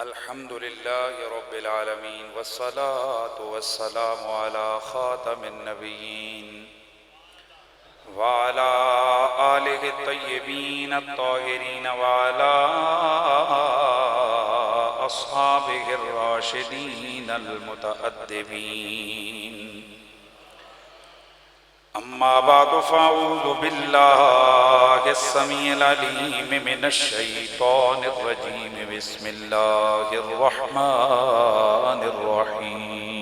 الحمد لله رب العالمين والصلاة والسلام على خاتم النبيين وعلى آله الطيبين الطاهرين وعلى أصحابه الراشدين المتأدبين. أما بعد فأعوذ بالله السميع العليم من الشيطان الرجيم. بسم الله الرحمن الرحيم.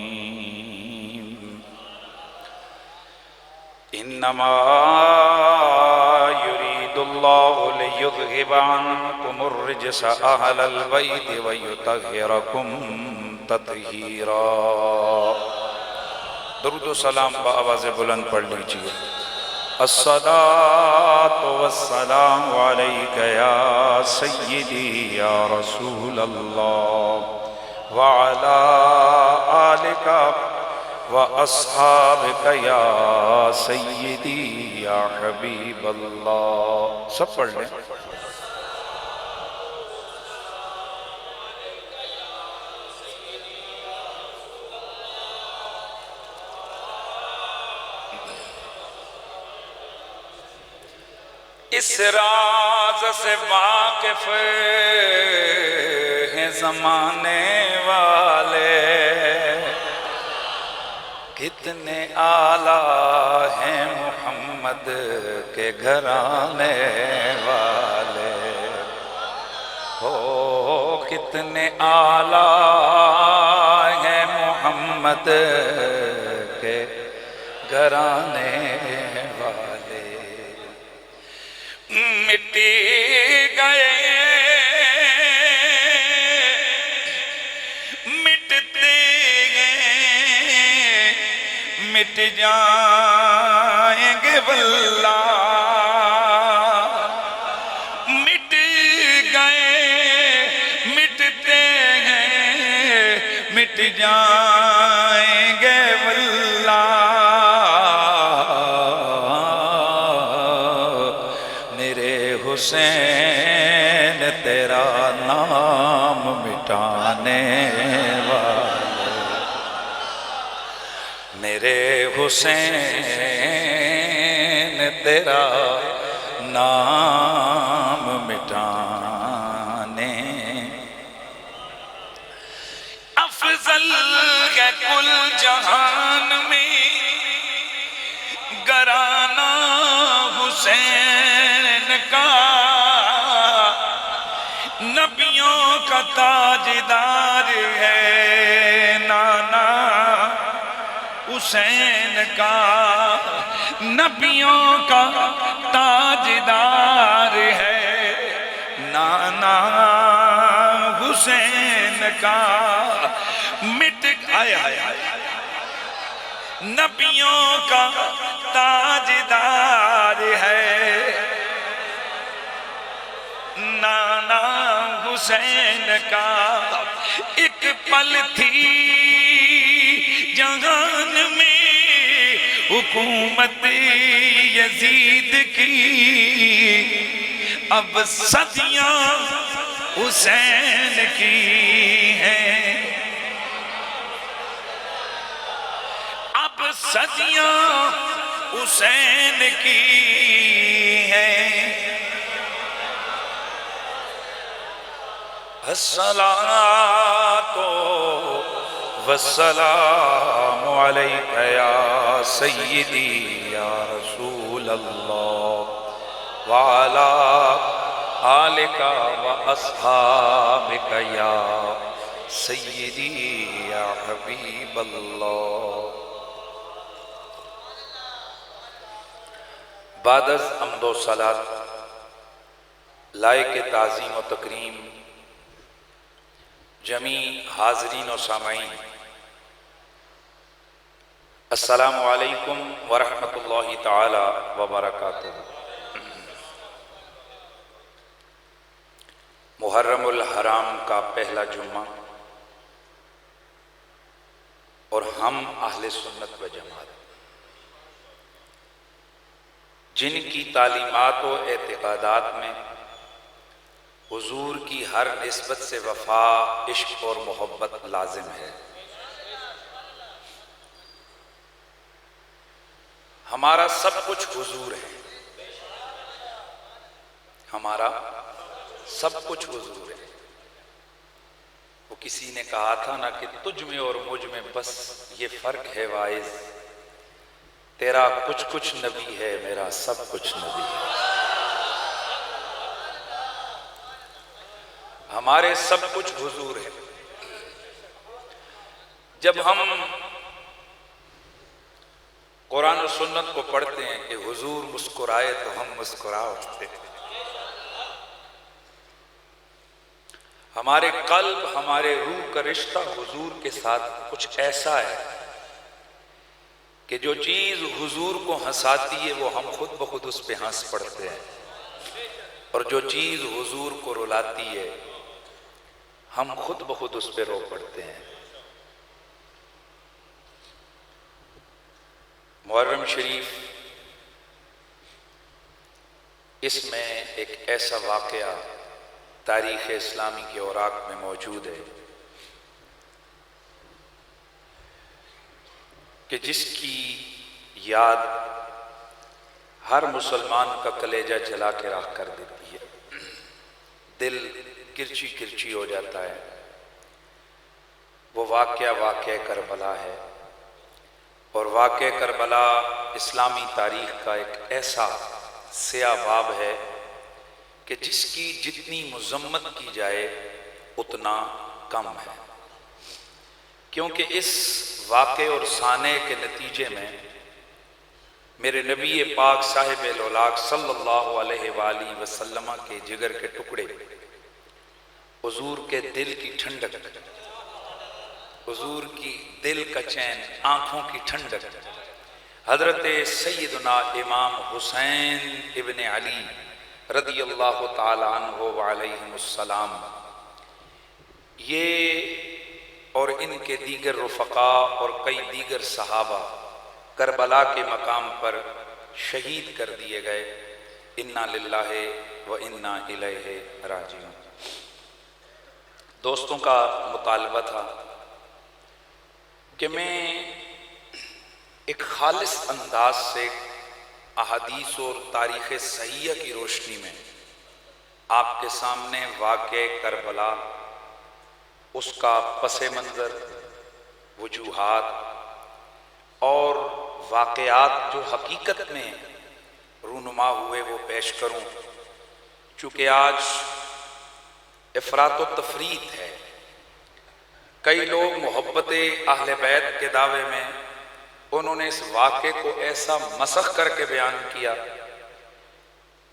إنما يريد الله ليذهب عنكم الرجس أهل البيت ويطهركم تطهيرا. درود و سلام با آواز بلند پڑھ لیجئے. الصلاة والسلام علیک یا سیدی یا رسول اللہ وعلا آلک و اصحابک یا سیدی یا حبیب اللہ. سب پڑھ لیں. اس راز سے واقف ہیں زمانے والے، کتنے اعلیٰ ہیں محمد کے گھرانے والے. ہو کتنے اعلیٰ ہیں محمد کے گھرانے والے. مٹی گئے مٹتے گئے مٹ جائیں گے واللہ. مٹ گئے مٹتے گئے مٹ جائیں گے واللہ. حسین تیرا نام مٹانے والے، میرے حسین تیرا نام مٹانے. افضل ہے کل جہان میں گرانہ حسین کا، نبیوں کا تاجدار ہے نانا حسین کا. نبیوں کا تاجدار ہے نانا حسین کا. مٹ آئے نبیوں کا تاجدار ہے نانا حسین کا. ایک پل تھی جہان میں حکومت یزید کی، اب صدیاں حسین کی ہیں. اب صدیاں حسین کی ہیں. الصلاة والسلام علیک یا سیدی یا رسول اللہ وعلا آلک و اصحابک یا سیدی یا حبیب اللہ. بعد از حمد و صلاۃ لائق تعظیم و تکریم جمیع حاضرین و سامعین، السلام علیکم ورحمۃ اللہ تعالی وبرکاتہ. محرم الحرام کا پہلا جمعہ اور ہم اہل سنت و جماعت جن کی تعلیمات و اعتقادات میں حضور کی ہر نسبت سے وفا، عشق اور محبت لازم ہے۔ ہمارا سب کچھ حضور ہے، ہمارا سب کچھ حضور ہے۔ وہ کسی نے کہا تھا نا کہ تجھ میں اور مجھ میں بس یہ فرق ہے واعظ، تیرا کچھ کچھ نبی ہے، میرا سب کچھ نبی ہے۔ ہمارے سب کچھ حضور ہے۔ جب ہم قرآن و سنت کو پڑھتے ہیں کہ حضور مسکرائے تو ہم مسکرا اٹھتے ہیں۔ ہمارے قلب، ہمارے روح کا رشتہ حضور کے ساتھ کچھ ایسا ہے کہ جو چیز حضور کو ہنساتی ہے وہ ہم خود بخود اس پہ ہنس پڑتے ہیں، اور جو چیز حضور کو رلاتی ہے ہم خود بخود اس پہ رو پڑتے ہیں۔ محرم شریف، اس میں ایک ایسا واقعہ تاریخ اسلامی کے اوراق میں موجود ہے کہ جس کی یاد ہر مسلمان کا کلیجہ جلا کے راکھ کر دیتی ہے، دل کرچی کرچی ہو جاتا ہے۔ وہ واقعہ کربلا ہے، اور واقعہ کربلا اسلامی تاریخ کا ایک ایسا سیاہ باب ہے کہ جس کی جتنی مذمت کی جائے اتنا کم ہے، کیونکہ اس واقعے اور سانے کے نتیجے میں میرے نبی پاک صاحب الاولاق صلی اللہ علیہ وآلہ وسلم کے جگر کے ٹکڑے، حضور کے دل کی ٹھنڈک، حضور کی دل کا چین، آنکھوں کی ٹھنڈک، حضرت سیدنا امام حسین ابن علی رضی اللہ تعالی عنہ وعلیہم السلام، یہ اور ان کے دیگر رفقاء اور کئی دیگر صحابہ کربلا کے مقام پر شہید کر دیے گئے۔ انا للہ و انا الیہ راجعون۔ دوستوں کا مطالبہ تھا کہ میں ایک خالص انداز سے احادیث اور تاریخ صحیحہ کی روشنی میں آپ کے سامنے واقع کربلا، اس کا پس منظر، وجوہات اور واقعات جو حقیقت میں رونما ہوئے وہ پیش کروں، چونکہ آج افراط و تفریط ہے۔ کئی لوگ محبت اہل بیت کے دعوے میں انہوں نے اس واقعے کو ایسا مسخ کر کے بیان کیا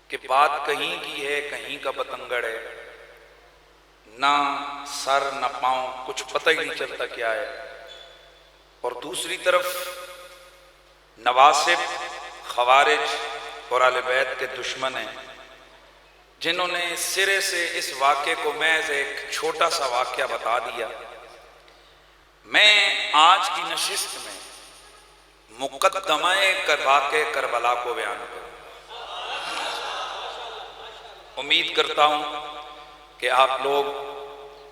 کہ بات کہیں کی ہے کہیں کا بتنگڑ ہے، نہ سر نہ پاؤں، کچھ پتہ ہی نہیں چلتا کیا ہے۔ اور دوسری طرف نواسب، خوارج اور اہل بیت کے دشمن ہیں، جنہوں نے سرے سے اس واقعے کو محض ایک چھوٹا سا واقعہ بتا دیا۔ میں آج کی نشست میں مقدمہ واقع کربلا کو بیان کروں۔ امید کرتا ہوں کہ آپ لوگ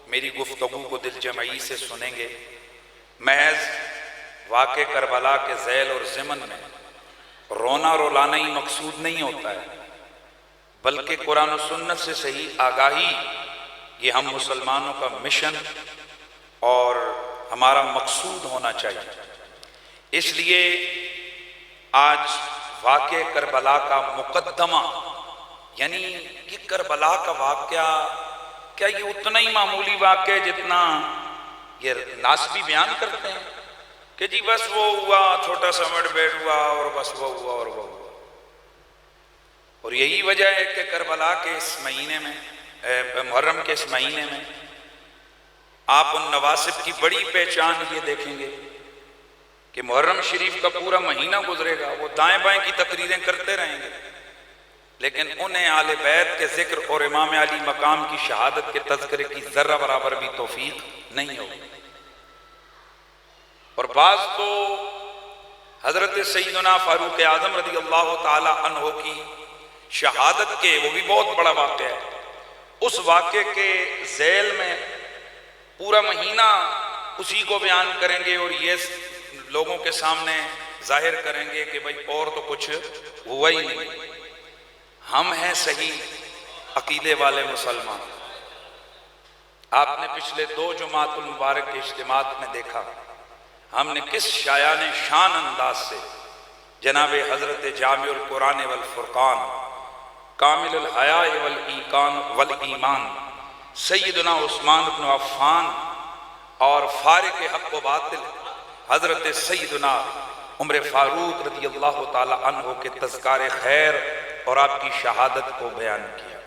میری گفتگو کو دل جمعی سے سنیں گے۔ محض واقع کربلا کے ذیل اور ضمن میں رونا رولانا ہی مقصود نہیں ہوتا ہے، بلکہ قرآن و سنت سے صحیح آگاہی یہ ہم مسلمانوں کا مشن اور ہمارا مقصود ہونا چاہیے۔ اس لیے آج واقع کربلا کا مقدمہ، یعنی یہ کربلا کا واقعہ کیا یہ اتنا ہی معمولی واقعہ جتنا یہ ناسبی بیان کرتے ہیں کہ جی بس وہ ہوا، چھوٹا سا مڈ بیٹ ہوا اور بس وہ ہوا اور وہ ہوا۔ اور یہی وجہ ہے کہ کربلا کے اس مہینے میں، محرم کے اس مہینے میں آپ ان نواسب کی بڑی پہچان یہ دیکھیں گے کہ محرم شریف کا پورا مہینہ گزرے گا، وہ دائیں بائیں کی تقریریں کرتے رہیں گے، لیکن انہیں آل بیت کے ذکر اور امام علی مقام کی شہادت کے تذکرے کی ذرہ برابر بھی توفیق نہیں ہوگی۔ اور بعض تو حضرت سیدنا فاروق اعظم رضی اللہ تعالی عنہ کی شہادت کے، وہ بھی بہت بڑا واقعہ ہے، اس واقعے کے ذیل میں پورا مہینہ اسی کو بیان کریں گے اور یہ لوگوں کے سامنے ظاہر کریں گے کہ بھائی اور تو کچھ ہوا ہی نہیں، ہم ہیں صحیح عقیدے والے مسلمان۔ آپ نے پچھلے 2 جمعات المبارک کے اجتماعات میں دیکھا ہم نے کس شایان شان انداز سے جناب حضرت جامع القرآن والفرقان کامل الحیاء والایمان سیدنا عثمان بن عفان اور فارق حق و باطل حضرت سیدنا عمر فاروق رضی اللہ تعالی عنہ کے تذکار خیر اور آپ کی شہادت کو بیان کیا۔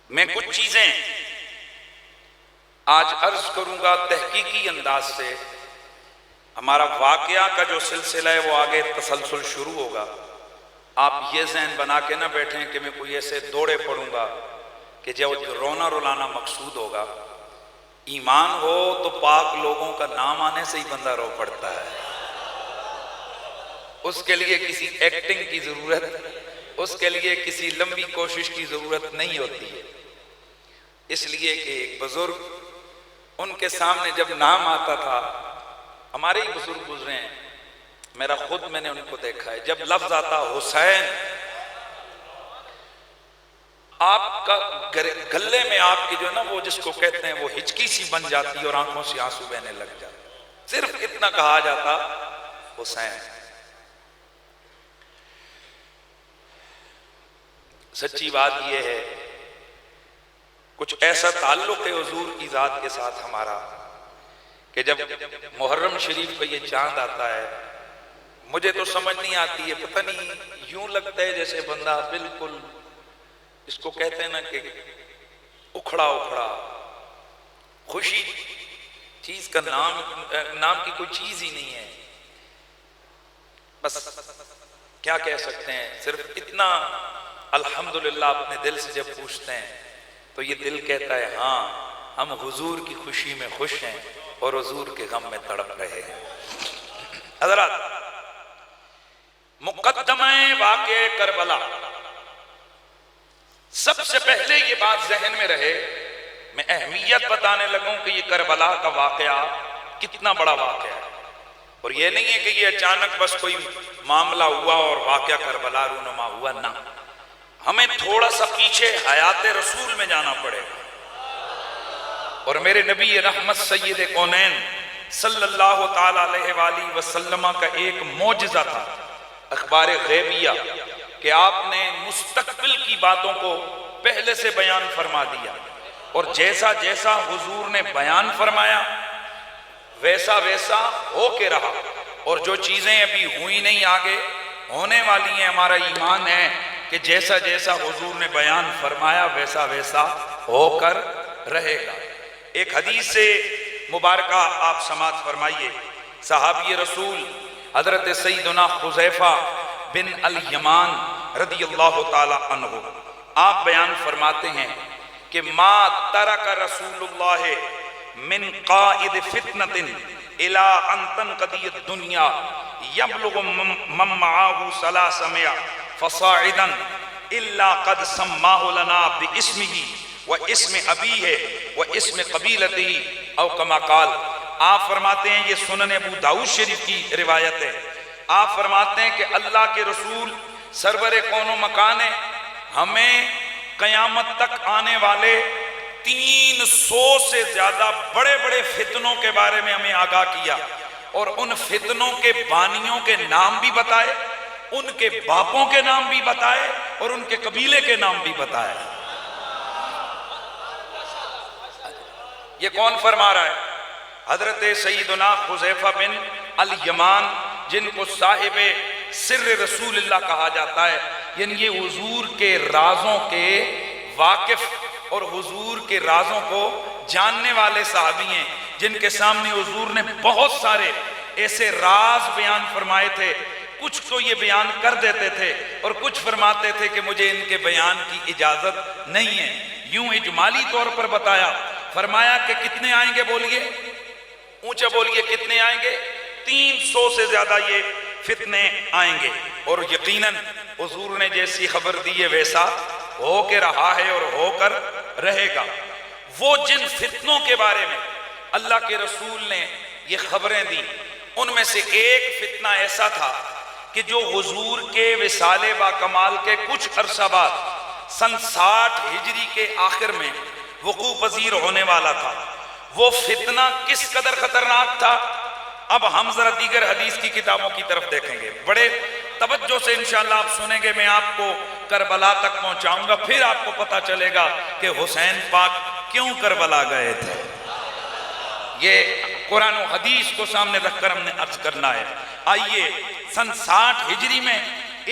میں کچھ چیزیں آج عرض کروں گا تحقیقی انداز سے، ہمارا واقعہ کا جو سلسلہ ہے وہ آگے تسلسل شروع ہوگا۔ آپ یہ ذہن بنا کے نہ بیٹھیں کہ میں کوئی ایسے دوڑے پڑوں گا کہ جو رونا رلانا مقصود ہوگا۔ ایمان ہو تو پاک لوگوں کا نام آنے سے ہی بندہ رو پڑتا ہے، اس کے لیے کسی ایکٹنگ کی ضرورت، اس کے لیے کسی لمبی کوشش کی ضرورت نہیں ہوتی ہے۔ اس لیے کہ ایک بزرگ، ان کے سامنے جب نام آتا تھا، ہمارے ہی بزرگ گزرے ہیں، میرا خود میں نے ان کو دیکھا ہے، جب لفظ آتا حسین، آپ کا گلے میں آپ کی جو ہے نا وہ جس کو کہتے ہیں وہ ہچکی سی بن جاتی اور آنکھوں سے آنسو بہنے لگ جاتے، صرف اتنا کہا جاتا حسین۔ سچی بات یہ ہے کچھ ایسا تعلق ہے حضور کی ذات کے ساتھ ہمارا کہ جب محرم شریف کا یہ چاند آتا ہے، مجھے تو سمجھ نہیں آتی ہے، پتہ نہیں یوں لگتا ہے جیسے بندہ بالکل اس کو کہتے ہیں نا کہ اکھڑا اکھڑا، خوشی چیز کا نام کی کوئی چیز ہی نہیں ہے، بس کیا کہہ سکتے ہیں، صرف اتنا الحمدللہ اپنے دل سے جب پوچھتے ہیں تو یہ دل کہتا ہے ہاں ہم حضور کی خوشی میں خوش ہیں اور حضور کے غم میں تڑپ رہے ہیں۔ حضرات، مقدمہ واقع کربلا، سب سے پہلے یہ بات ذہن میں رہے، میں اہمیت بتانے لگوں کہ یہ کربلا کا واقعہ کتنا بڑا واقعہ ہے، اور یہ نہیں ہے کہ یہ اچانک بس کوئی معاملہ ہوا اور واقعہ کربلا رونما ہوا، نہ، ہمیں تھوڑا سا پیچھے حیات رسول میں جانا پڑے گا، اور میرے نبی رحمت سید کونین صلی اللہ تعالی علیہ وآلہ وسلم کا ایک معجزہ تھا، اخبار غیبیہ، کہ آپ نے مستقبل کی باتوں کو پہلے سے بیان فرما دیا، اور جیسا جیسا حضور نے بیان فرمایا ویسا ویسا ہو کے رہا، اور جو چیزیں ابھی ہوئی نہیں آگے ہونے والی ہیں، ہمارا ایمان ہے کہ جیسا جیسا حضور نے بیان فرمایا ویسا ویسا ہو کر رہے گا۔ ایک حدیث سے مبارکہ آپ سماعت فرمائیے، صحابی رسول حضرت سیدنا حذیفہ بن الیمان رضی اللہ تعالی عنہ، آپ بیان فرماتے ہیں کہ ما ترک رسول اللہ من قائد فتنة الى ان تنقضی الدنیا یبلغ من معاہ 300 فصاعدا الا قد سماہ لنا باسمہ واسم ابیہ واسم قبیلتہ او کما قال۔ آپ فرماتے ہیں، یہ سنن ابو داؤد شریف کی روایت ہے، آپ فرماتے ہیں کہ اللہ کے رسول سرور کون و مکان ہے، ہمیں قیامت تک آنے والے 300 سے زیادہ بڑے بڑے فتنوں کے بارے میں ہمیں آگاہ کیا، اور ان فتنوں کے بانیوں کے نام بھی بتائے، ان کے باپوں کے نام بھی بتائے، اور ان کے قبیلے کے نام بھی بتائے۔ یہ کون فرما رہا ہے؟ حضرت سیدنا حذیفہ بن الیمان، جن کو صاحب سر رسول اللہ کہا جاتا ہے، یعنی یہ حضور کے رازوں کے واقف اور حضور کے رازوں کو جاننے والے صحابی ہیں، جن کے سامنے حضور نے بہت سارے ایسے راز بیان فرمائے تھے، کچھ تو یہ بیان کر دیتے تھے اور کچھ فرماتے تھے کہ مجھے ان کے بیان کی اجازت نہیں ہے، یوں اجمالی طور پر بتایا، فرمایا کہ کتنے آئیں گے، بولیے اونچا بولیے، کتنے آئیں گے؟ 300 سے زیادہ یہ فتنے آئیں گے، اور یقیناً حضور نے جیسی خبر دی ہے ویسا ہو کے رہا ہے اور ہو کر رہے گا۔ وہ جن فتنوں کے بارے میں اللہ کے رسول نے یہ خبریں دی، ان میں سے ایک فتنہ ایسا تھا کہ جو حضور کے وصال با کمال کے کچھ عرصہ بعد سن 60 ہجری کے آخر میں وقوع پذیر ہونے والا تھا۔ وہ فتنہ کس قدر خطرناک تھا، اب ہم ذرا دیگر حدیث کی کتابوں کی طرف دیکھیں گے، بڑے توجہ سے انشاءاللہ آپ سنیں گے، میں آپ کو کربلا تک پہنچاؤں گا، پھر آپ کو پتہ چلے گا کہ حسین پاک کیوں کربلا گئے تھے۔ یہ قرآن و حدیث کو سامنے رکھ کر ہم نے عرض کرنا ہے۔ آئیے، سن 60 ہجری میں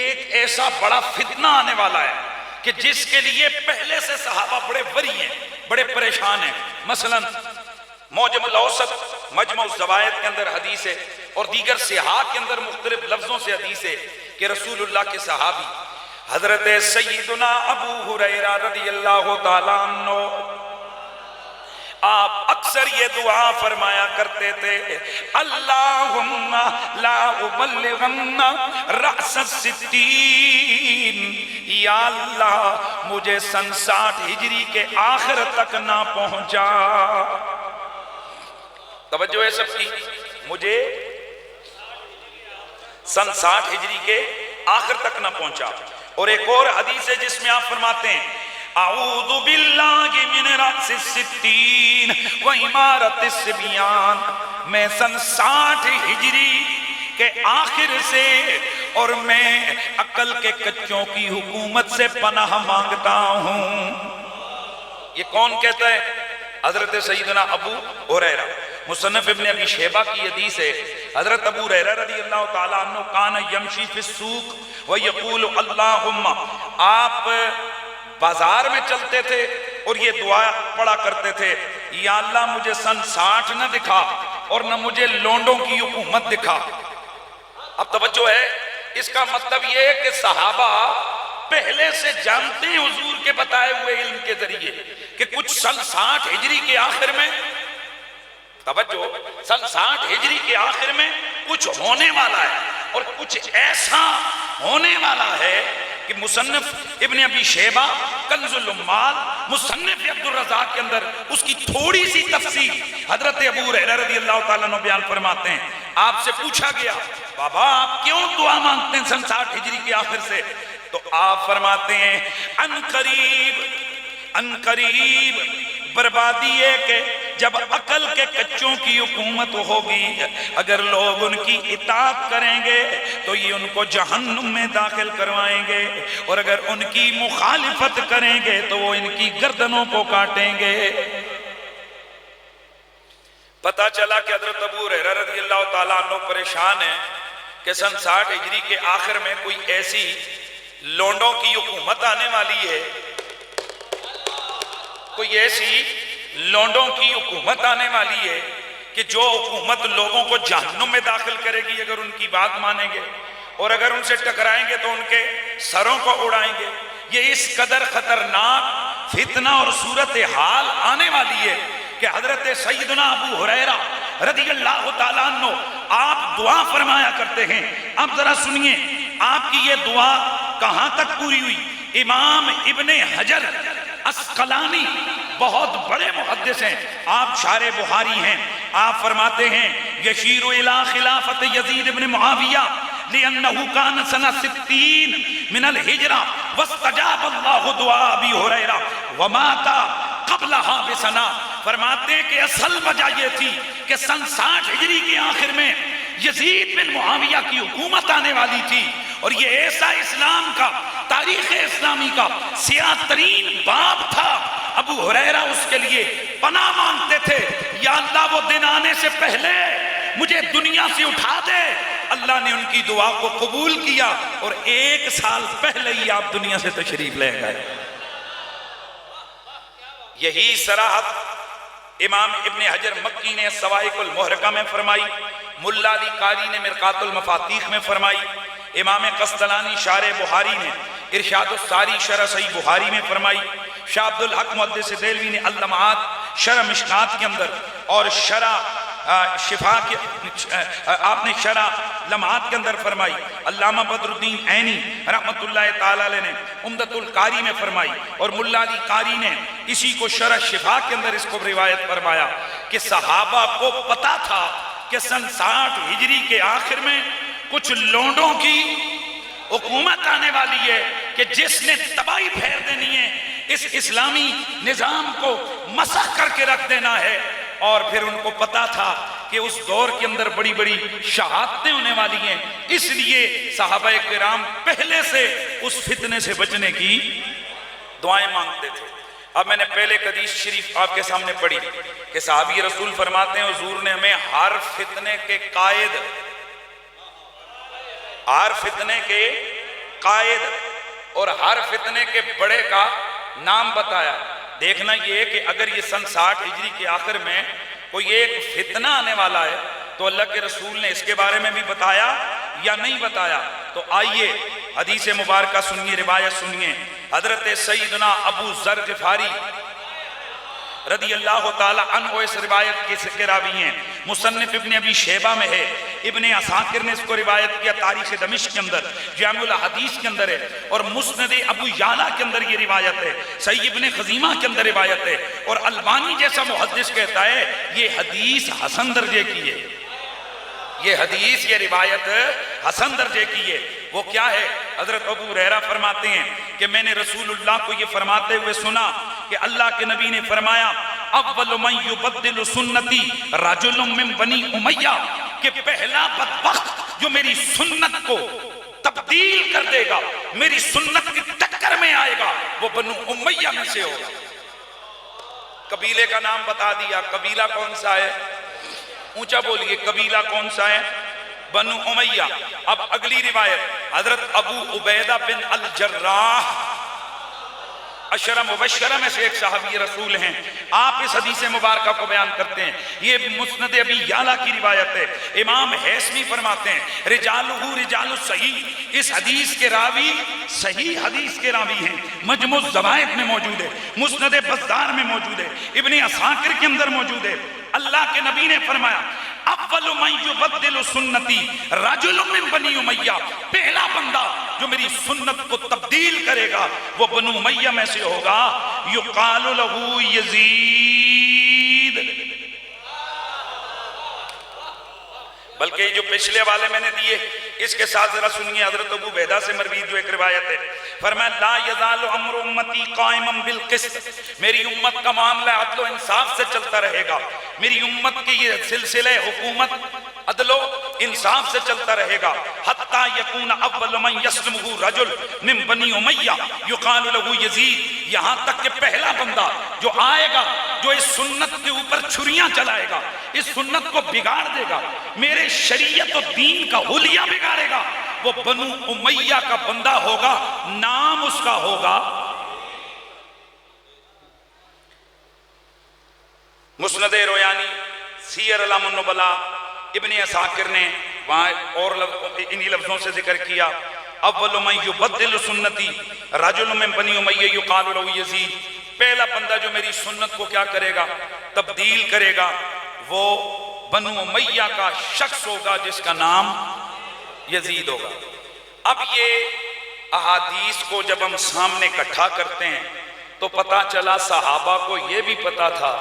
ایک ایسا بڑا فتنہ آنے والا ہے کہ جس کے لیے پہلے سے صحابہ بڑے وری ہیں، بڑے پریشان ہیں۔ مثلا معجم الاوسط مجمع الزوائد کے اندر حدیث ہے اور دیگر صحاح کے اندر مختلف لفظوں سے حدیث ہے کہ رسول اللہ کے صحابی حضرت سیدنا ابو ہریرہ رضی اللہ تعالیٰ عنہ آپ اکثر یہ دعا فرمایا کرتے تھے، اللہم لا ابلغن رأس الستین، یا اللہ مجھے سن 60 ہجری کے آخر تک نہ پہنچا۔ توجہ ہے سب کی، مجھے سن 60 ہجری کے آخر تک نہ پہنچا۔ اور ایک اور حدیث ہے جس میں آپ فرماتے ہیں، اعوذ باللہ من رأس الستین و امارت الصبیان، میں سن 60 ہجری کے آخر سے اور میں عقل کے کچوں کی حکومت سے پناہ مانگتا ہوں۔ یہ کون کہتا ہے؟ حضرت سیدنا ابو ہریرہ۔ مصنف ابن ابی شیبہ کی حدیث ہے، حضرت ابو ہریرہ رضی اللہ تعالیٰ عنہ کان یمشی فی السوق ویقول اللہم، آپ بازار میں چلتے تھے اور یہ دعا پڑھا کرتے تھے، یا اللہ مجھے سن 60 نہ دکھا اور نہ مجھے لونڈوں کی حکومت دکھا۔ اب توجہ ہے، اس کا مطلب یہ ہے کہ صحابہ پہلے سے جانتے ہیں حضور کے بتائے ہوئے علم کے ذریعے کہ کچھ سن 60 ہجری کے آخر میں، توجہ، سن 60 ہجری کے آخر میں کچھ ہونے والا ہے اور کچھ ایسا ہونے والا ہے کہ مصنف ابن ابی شیبہ کنز العمال، مصنف عبد الرزاق کے اندر اس کی تھوڑی سی تفصیل حضرت ابو ہریرہ رضی اللہ تعالیٰ عنہ بیان فرماتے ہیں۔ آپ سے پوچھا گیا، بابا آپ کیوں دعا مانگتے ہیں سن 60 ہجری کے آخر سے؟ تو آپ فرماتے ہیں، ان قریب بربادی ہے کہ جب عقل کے کچوں کی حکومت ہوگی، اگر لوگ ان کی اطاعت کریں گے تو یہ ان کو جہنم میں داخل کروائیں گے، اور اگر ان کی مخالفت کریں گے تو وہ ان کی گردنوں کو کاٹیں گے۔ پتہ چلا کہ حضرت ابو ہریرہ رضی اللہ تعالیٰ عنہ پریشان ہیں کہ سن 60 ہجری کے آخر میں کوئی ایسی لونڈوں کی حکومت آنے والی ہے، کوئی ایسی لونڈوں کی حکومت آنے والی ہے کہ جو حکومت لوگوں کو جہنم میں داخل کرے گی اگر ان کی بات مانیں گے، اور اگر ان سے ٹکرائیں گے تو ان کے سروں کو اڑائیں گے۔ یہ اس قدر خطرناک فتنہ اور صورتحال آنے والی ہے کہ حضرت سیدنا ابو ہریرہ رضی اللہ تعالیٰ عنہ آپ دعا فرمایا کرتے ہیں۔ اب ذرا سنیے، آپ کی یہ دعا کہاں تک پوری ہوئی؟ امام ابن حجر اسقلانی بہت بڑے محدث ہیں، آپ شارح بخاری ہیں، آپ فرماتے ہیں یشیر الی خلافت یزید ابن معاویہ لأنه كان سنة 60 من الہجرہ واستجاب اللہ دعا ابی ہریرہ ومات قبلها بسنہ۔ فرماتے ہیں کہ اصل وجہ یہ تھی کہ سن 60 ہجری کے آخر میں یزید بن معاویہ کی حکومت آنے والی تھی، اور یہ ایسا اسلام کا، تاریخ اسلامی کا سیاہ ترین باب تھا۔ ابو ہریرہ اس کے لیے پناہ مانگتے تھے، یا اللہ وہ دن آنے سے پہلے مجھے دنیا سے اٹھا دے۔ اللہ نے ان کی دعا کو قبول کیا اور 1 سال پہلے ہی آپ دنیا سے تشریف لے گئے۔ یہی صراحت امام ابن حجر مکی نے سوائق المحرقہ میں فرمائی، ملا علی قاری نے مرقات المفاتیح میں فرمائی، امام قسطلانی شارح بخاری نے ارشاد الساری شرح صحیح بخاری میں فرمائی، شاہ عبدالحق محدث دہلوی نے اللمعات شرح مشکات کے اندر اور شرح شفا کی آپ نے شرح لمحات کے اندر فرمائی، علامہ بدر الدین عینی رحمت اللہ تعالی علیہ نے عمدۃ القاری میں فرمائی، اور ملا علی قاری نے اسی کو شرح شفا کے اندر اس کو روایت فرمایا کہ صحابہ کو پتا تھا کہ سن 60 ہجری کے آخر میں کچھ لونڈوں کی حکومت آنے والی ہے کہ جس نے تباہی پھیر دینی ہے، اس اسلامی نظام کو مسخ کر کے رکھ دینا ہے۔ اور پھر ان کو پتا تھا کہ اس دور کے اندر بڑی بڑی شہادتیں ہونے والی ہیں، اس لیے صحابہ کرام پہلے سے اس فتنے سے بچنے کی دعائیں مانگتے تھے۔ اب میں نے پہلے حدیث شریف آپ کے سامنے پڑھی کہ صحابی رسول فرماتے ہیں حضور نے ہمیں ہر فتنے کے قائد، ہر فتنے کے قائد اور ہر فتنے کے بڑے کا نام بتایا۔ دیکھنا یہ ہے کہ اگر یہ سن 60 ہجری کے آخر میں کوئی ایک فتنہ آنے والا ہے تو اللہ کے رسول نے اس کے بارے میں بھی بتایا یا نہیں بتایا؟ تو آئیے حدیث مبارکہ سنیے، روایت سنیے۔ حضرت سیدنا ابو ذر غفاری رضی اللہ تعالی عنہ اس روایت کے راوی ہیں، مصنف ابن ابی شیبہ میں ہے، ابن عساکر نے اس کو روایت کیا تاریخ دمشق کے اندر، جامع الحدیث کے اندر ہے، اور مسند ابو یعلا کے اندر یہ روایت ہے، صحیح ابن خزیمہ کے اندر روایت ہے، اور البانی جیسا محدث کہتا ہے یہ حدیث حسن درجے کی ہے، یہ حدیث، یہ روایت حسن درجے کی ہے۔ وہ کیا ہے؟ حضرت ابو ہریرہ فرماتے ہیں کہ میں نے رسول اللہ کو یہ فرماتے ہوئے سنا کہ اللہ کے نبی نے فرمایا اول من یبدل سنتی رجل من بنی امیہ، کہ پہلا بدبخت جو میری سنت کو تبدیل کر دے گا، میری سنت کی ٹکر میں آئے گا، وہ بنو امیہ میں سے ہوگا۔ قبیلے کا نام بتا دیا، قبیلہ کون سا ہے؟ اونچا بولیے، قبیلہ کون سا ہے؟ بنو امیہ۔ اب اگلی روایت، حضرت ابو عبیدہ بن الجراح عشرہ مبشرہ میں سے ایک صحابی رسول ہیں، آپ اس حدیث مبارکہ کو بیان کرتے ہیں، یہ مسند ابی یعلا کی روایت ہے۔ امام حیثمی فرماتے ہیں رجالہ رجال صحیح، اس حدیث کے راوی صحیح حدیث کے راوی ہیں، مجموع الزوائد میں موجود ہے، مسند بزار میں موجود ہے، ابن عساکر کے اندر موجود ہے۔ اللہ کے نبی نے فرمایا اول من یبدل سنتی رجل من بنی امیہ، پہلا بندہ جو میری سنت کو تبدیل کرے گا وہ بنو امیہ میں سے ہوگا، یقال لہ یزید۔ بلکہ جو پچھلے والے میں نے دیے اس کے ساتھ ذرا سنیے، حضرت ابو عبیدہ سے مروی جو ایک روایت ہے، فرمایا لا یزال امر امتی قائما بالقسط، میری امت کا معاملہ عدل و انصاف سے چلتا رہے گا، میری امت کی یہ سلسلہ حکومت عدل و انصاف سے چلتا رہے گا، حتی یکون اول من یسلمہ رجل من بنی امیہ یقال لہ یزید، یہاں تک کہ پہلا بندہ جو آئے گا جو اس سنت کے اوپر چھریاں چلائے گا، اس سنت کو بگاڑ دے گا، میرے شریعت و دین کا حلیہ بگاڑے گا، وہ بنو امیہ کا بندہ ہوگا، نام اس کا ہوگا مسند رویانی، سیر علام النبلاء، ابن عساکر نے وہاں اور انہی لفظوں سے ذکر کیا اول من یبدل سنتی رجل من بنی امیہ یقال لہ یزید، پہلا بندہ جو میری سنت کو کیا کرے گا؟ تبدیل کرے گا، وہ بنو امیہ کا شخص ہوگا جس کا نام یزید ہوگا۔ اب یہ احادیث کو جب ہم سامنے اکٹھا کرتے ہیں تو پتا چلا صحابہ کو یہ بھی پتا تھا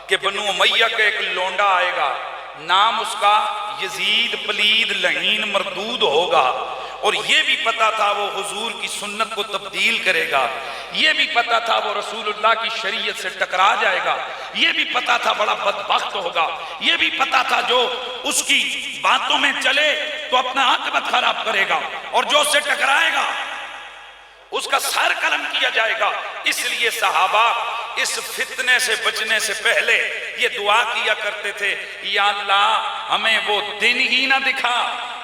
کہ بنو امیہ کا ایک لونڈا آئے گا، نام اس کا یزید پلید لعین مردود ہوگا، اور یہ بھی پتا تھا وہ حضور کی سنت کو تبدیل کرے گا، یہ بھی پتا تھا وہ رسول اللہ کی شریعت سے ٹکرا جائے گا، یہ بھی پتا تھا بڑا بدبخت ہوگا، یہ بھی پتا تھا جو اس کی باتوں میں چلے تو اپنا عاقبت خراب کرے گا، اور جو اس سے ٹکرائے گا اس کا سر قلم کیا جائے گا۔ اس لیے صحابہ اس فتنے سے بچنے سے پہلے یہ دعا کیا کرتے تھے، یا اللہ ہمیں وہ دن ہی نہ دکھا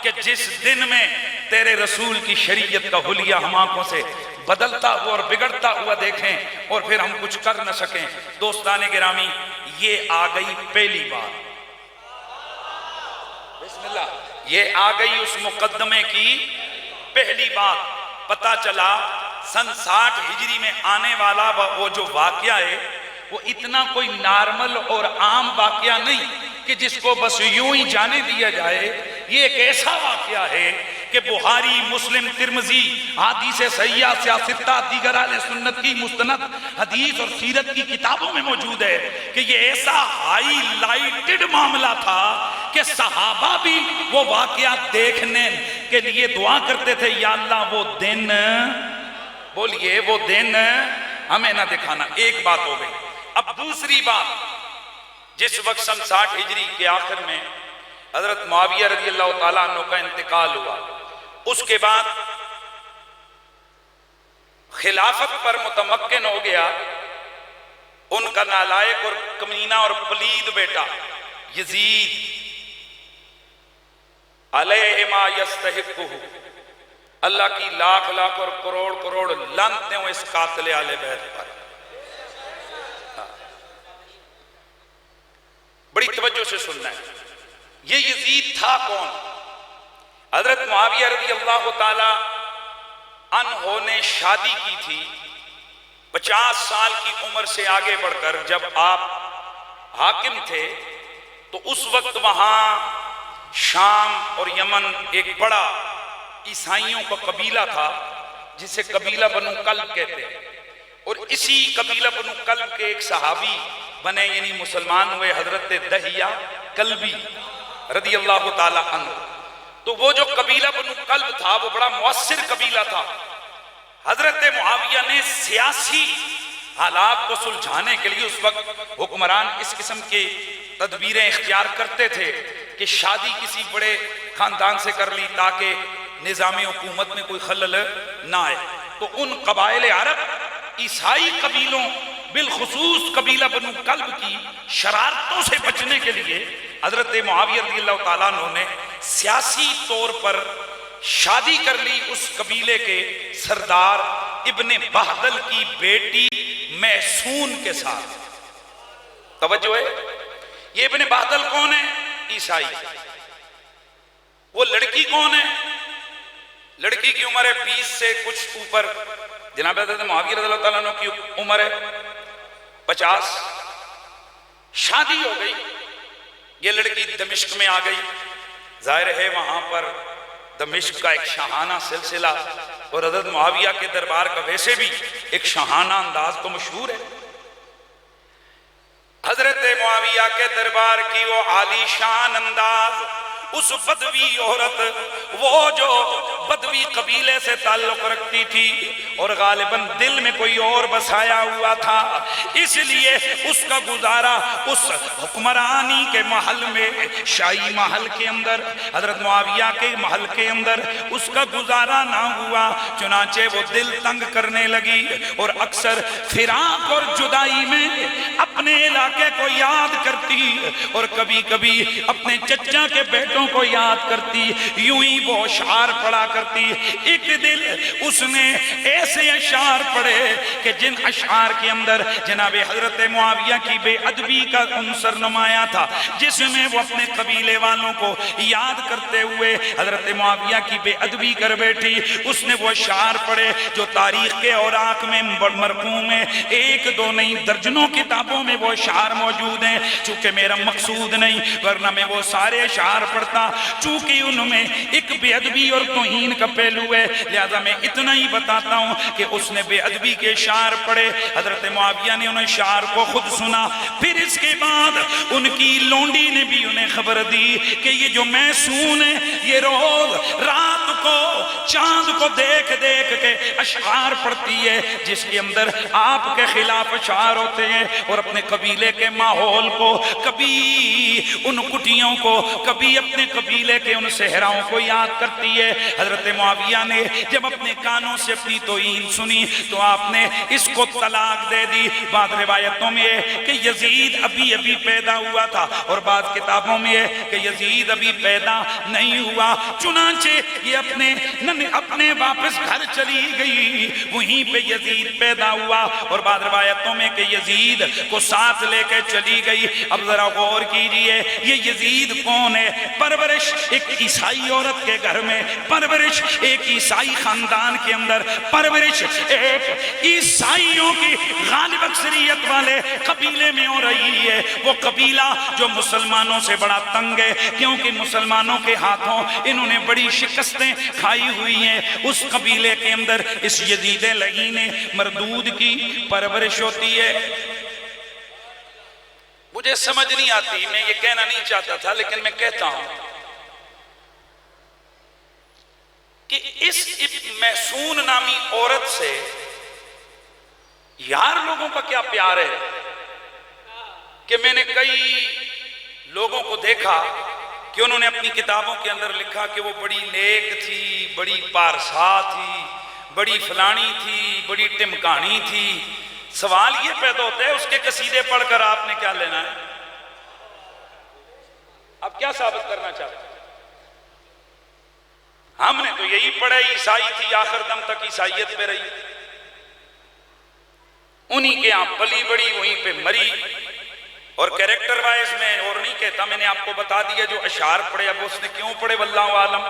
کہ جس دن میں تیرے رسول کی شریعت کا حلیہ ہم آنکھوں سے بدلتا ہوا اور بگڑتا ہوا دیکھیں اور پھر ہم کچھ کر نہ سکیں۔ دوستان گرامی، یہ آ گئی پہلی بات، بسم اللہ، یہ آ گئی اس مقدمے کی پہلی بات۔ پتا چلا سن 60 ہجری میں آنے والا وہ جو واقعہ ہے وہ اتنا کوئی نارمل اور عام واقعہ نہیں، کہ جس کو بس یوں ہی جانے دیا جائے. یہ ایک ایسا واقعہ ہے کہ بخاری، مسلم، ترمذی، حدیث صحیحہ، سیاستہ، دیگر اہل سنت کی مستند حدیث اور سیرت کی کتابوں میں موجود ہے کہ یہ ایسا ہائی لائٹڈ معاملہ تھا کہ صحابہ بھی وہ واقعات دیکھنے کے لیے دعا کرتے تھے، یا اللہ وہ دن، بولیے وہ دن ہمیں نہ دکھانا. ایک بات ہو گئی. اب دوسری بات، جس وقت سن 60 ہجری کے آخر میں حضرت معاویہ رضی اللہ تعالیٰ عنہ کا انتقال ہوا، اس کے بعد خلافت پر متمکن ہو گیا ان کا نالائق اور کمینہ اور پلید بیٹا یزید علیہ ما یستحقہ. اللہ کی لاکھ لاکھ اور کروڑ کروڑ لعنتیں ہوں اس قاتل اہل بیت پر. بڑی توجہ سے سننا ہے. یہ یزید تھا کون؟ حضرت معاویہ رضی اللہ تعالی عنہ نے شادی کی تھی 50 سال کی عمر سے آگے بڑھ کر. جب آپ حاکم تھے تو اس وقت وہاں شام اور یمن ایک بڑا عیسائیوں کا قبیلہ تھا جسے قبیلہ بنو کلب کہتے ہیں، اور اسی قبیلہ بنو کلب کے ایک صحابی بنے، یعنی مسلمان ہوئے، حضرت دہیہ کلبی رضی اللہ تعالی عنہ. تو وہ جو قبیلہ بنو کلب تھا وہ بڑا مؤثر قبیلہ تھا. حضرت معاویہ نے سیاسی حالات کو سلجھانے کے لیے، اس وقت حکمران اس قسم کی تدبیریں اختیار کرتے تھے کہ شادی کسی بڑے خاندان سے کر لی تاکہ نظام حکومت میں کوئی خلل نہ آئے. تو ان قبائل عرب عیسائی قبیلوں بالخصوص قبیلہ بنو کلب کی شرارتوں سے بچنے کے لیے حضرت معاویہ رضی اللہ تعالیٰ عنہ نے سیاسی طور پر شادی کر لی اس قبیلے کے سردار ابن بہدل کی بیٹی محسون کے ساتھ. توجہ ہے. یہ ابن بہدل کون ہے؟ عیسائی. وہ لڑکی کون ہے؟ لڑکی کی عمر ہے 20 سے کچھ اوپر. جناب حضرت معاویہ رضی اللہ تعالیٰ عنہ کی عمر ہے 50. شادی ہو گئی. یہ لڑکی دمشق میں آ گئی. ظاہر ہے وہاں پر دمشق کا ایک شاہانہ سلسلہ اور حضرت معاویہ کے دربار کا ویسے بھی ایک شاہانہ انداز تو مشہور ہے. حضرت معاویہ کے دربار کی وہ عالی شان انداز، اس بدوی عورت، وہ جو بدوی قبیلے سے تعلق رکھتی تھی اور غالباً دل میں کوئی اور بسایا ہوا تھا، اس لیے اس کا گزارا اس حکمرانی کے محل میں، شاہی محل کے اندر، حضرت معاویہ کے محل کے اندر اس کا گزارا نہ ہوا. چنانچہ وہ دل تنگ کرنے لگی اور اکثر فراق اور جدائی میں اپنے علاقے کو یاد کرتی اور کبھی کبھی اپنے چچا کے بیٹوں کو یاد کرتی. یوں ہی وہ اشعار پڑھا کرتی. ایک دل اس نے ایسے اشعار پڑھے کہ جن اشعار کے اندر جناب حضرت معاویہ کی بے ادبی کا عنصر نمایاں تھا، جس میں وہ اپنے قبیلے والوں کو یاد کرتے ہوئے حضرت معاویہ کی بے ادبی کر بیٹھی. اس نے وہ اشعار پڑھے جو تاریخ کے اوراق میں مرقوم ہیں، ایک دو نہیں درجنوں کتابوں میں وہ اشعار موجود ہیں. چونکہ میرا مقصود نہیں ورنہ میں وہ سارے اشعار پڑھتا، چونکہ ان میں ایک بے ادبی اور توہین کا پہلو ہے، لہذا میں اتنا ہی بتاتا ہوں کہ اس نے بے ادبی کے اشعار پڑھے. حضرت معاویہ نے ان اشعار کو خود سنا. پھر اس کے بعد ان کی لونڈی نے بھی انہیں خبر دی کہ یہ جو محسون ہے یہ روز رات کو چاند کو دیکھ دیکھ کے اشعار پڑھتی ہے، جس کے اندر آپ کے خلاف اشعار ہوتے ہیں اور اپنے قبیلے کے ماحول کو، کبھی ان کٹیوں کو، کبھی اپنے قبیلے کے ان صحراؤں کو یاد کرتی ہے. حضرت معاویہ نے جب اپنے کانوں سے اپنی توہین سنی تو آپ نے اس کو طلاق دے دی. بعض روایتوں میں ہے کہ یزید ابھی ابھی پیدا ہوا تھا اور بعض کتابوں میں ہے کہ یزید ابھی پیدا نہیں ہوا. چنانچہ یہ اپنے واپس گھر چلی گئی، وہیں پہ یزید پیدا ہوا. اور بعض روایتوں میں کہ یزید کو ساتھ لے کے چلی گئی۔ اب ذرا غور کیجئے یہ یزید کون ہے؟ پرورش ایک عیسائی عورت کے گھر میں، پرورش ایک عیسائی خاندان کے اندر، پرورش ایک عیسائیوں کی غالب اکثریت والے قبیلے میں ہو رہی ہے۔ وہ قبیلہ جو مسلمانوں سے بڑا تنگ ہے، کیونکہ مسلمانوں کے ہاتھوں انہوں نے بڑی شکستیں کھائی ہوئی ہیں۔ اس قبیلے کے اندر اس یزید لعین مردود کی پرورش ہوتی ہے۔ مجھے سمجھ نہیں آتی، میں یہ کہنا نہیں چاہتا تھا لیکن میں کہتا ہوں کہ اس محسون نامی عورت سے یار لوگوں کا کیا پیار ہے کہ میں نے کئی لوگوں کو دیکھا کہ انہوں نے اپنی کتابوں کے اندر لکھا کہ وہ بڑی نیک تھی، بڑی پارسا تھی، بڑی فلانی تھی، بڑی ٹمکانی تھی۔ سوال یہ پیدا ہوتا ہے اس کے قصیدے پڑھ کر آپ نے کیا لینا ہے؟ اب کیا ثابت کرنا چاہتے ہیں؟ ہم نے تو یہی پڑھا عیسائی تھی، آخر دم تک عیسائیت پہ رہی، انہی کے یہاں پلی بڑی، وہیں پہ مری۔ اور کریکٹر وائز میں اور نہیں کہتا، میں نے آپ کو بتا دیا جو اشعار پڑھے، اب اس نے کیوں پڑھے واللہ عالم۔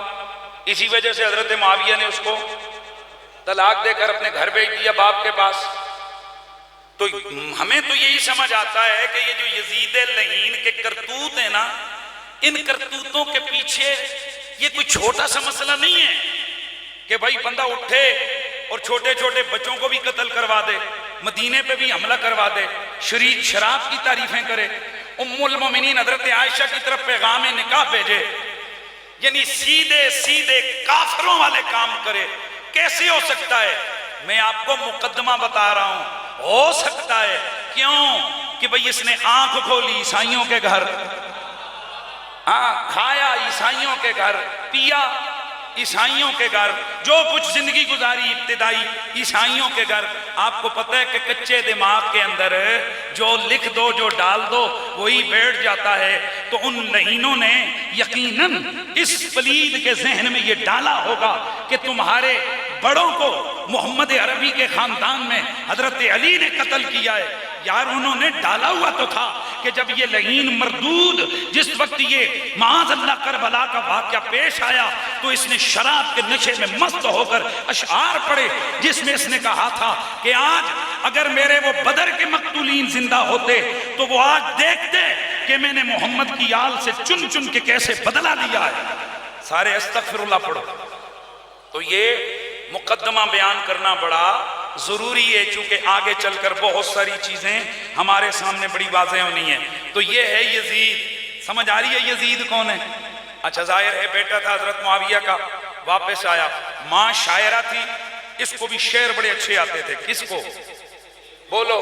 اسی وجہ سے حضرت معاویہ نے اس کو طلاق دے کر اپنے گھر بھیج دیا باپ کے پاس۔ تو ہمیں تو یہی سمجھ آتا ہے کہ یہ جو یزید لعین کے کرتوت ہیں نا، ان کرتوتوں کے پیچھے یہ کوئی چھوٹا سا مسئلہ نہیں ہے کہ بھائی بندہ اٹھے اور چھوٹے چھوٹے بچوں کو بھی قتل کروا دے، مدینے پہ بھی حملہ کروا دے، شراب کی تعریفیں کرے، ام المومنین حضرت عائشہ کی طرف پیغام نکاح بھیجے، یعنی سیدھے سیدھے کافروں والے کام کرے۔ کیسے ہو سکتا ہے؟ میں آپ کو مقدمہ بتا رہا ہوں، ہو سکتا ہے۔ کیوں؟ کہ بھئی اس نے آنکھ کھولی عیسائیوں کے گھر، کھایا عیسائیوں کے گھر، پیا عیسائیوں کے گھر، جو کچھ زندگی گزاری ابتدائی عیسائیوں کے گھر۔ آپ کو پتہ ہے کہ کچے دماغ کے اندر جو لکھ دو، جو ڈال دو، وہی بیٹھ جاتا ہے۔ تو ان لعینوں نے یقیناً اس پلید کے ذہن میں یہ ڈالا ہوگا کہ تمہارے بڑوں کو محمد عربی کے خاندان میں حضرت علی نے قتل کیا ہے۔ یار انہوں نے ڈالا ہوا تو تھا کہ جب یہ لعین مردود جس وقت یہ معاذ اللہ کربلا کا واقعہ پیش آیا تو اس نے شراب کے نشے میں مست ہو کر اشعار پڑھے، جس میں اس نے کہا تھا کہ آج اگر میرے وہ بدر کے مقتولین زندہ ہوتے تو وہ آج دیکھتے کہ میں نے محمد کی آل سے چن چن کے کیسے بدلہ لیا ہے۔ سارے استغفر اللہ پڑھو۔ تو یہ مقدمہ بیان کرنا بڑا ضروری ہے، چونکہ آگے چل کر بہت ساری چیزیں ہمارے سامنے بڑی واضح ہونی ہیں۔ تو یہ ہے یزید۔ سمجھ آ رہی ہے یزید کون ہے؟ اچھا ظاہر ہے بیٹا تھا حضرت معاویہ کا، واپس آیا، ماں شاعرہ تھی، اس کو بھی شعر بڑے اچھے آتے تھے۔ کس کو؟ بولو۔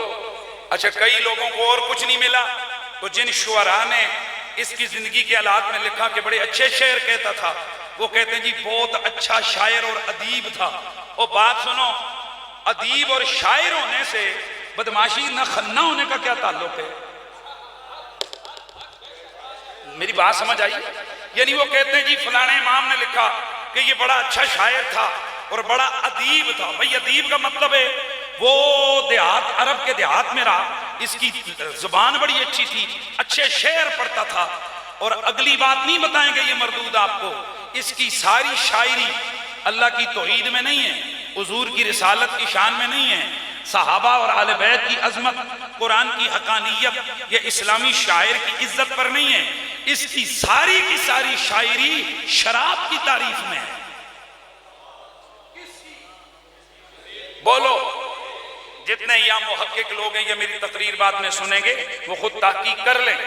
اچھا کئی لوگوں کو اور کچھ نہیں ملا تو جن شعراء نے اس کی زندگی کے حالات میں لکھا کہ بڑے اچھے شعر کہتا تھا، وہ کہتے ہیں جی بہت اچھا شاعر اور ادیب تھا۔ اور بات سنو، ادیب اور شاعر ہونے سے بدماشی نہ خنا ہونے کا کیا تعلق ہے؟ میری بات سمجھ آئی؟ یعنی وہ کہتے ہیں جی فلانے امام نے لکھا کہ یہ بڑا اچھا شاعر تھا اور بڑا ادیب تھا۔ بھئی ادیب کا مطلب ہے وہ دیہات، عرب کے دیہات میں رہا، اس کی زبان بڑی اچھی تھی، اچھے شعر پڑھتا تھا۔ اور اگلی بات نہیں بتائیں گے یہ مردود آپ کو، اس کی ساری شاعری اللہ کی توحید میں نہیں ہے، حضور کی رسالت کی شان میں نہیں ہے، صحابہ اور اہل بیت کی عظمت، قرآن کی حقانیت یا اسلامی شاعر کی عزت پر نہیں ہے۔ اس کی ساری شاعری شراب کی تعریف میں ہے۔ بولو، جتنے یہاں محقق لوگ ہیں یہ میری تقریر بعد میں سنیں گے، وہ خود تحقیق کر لیں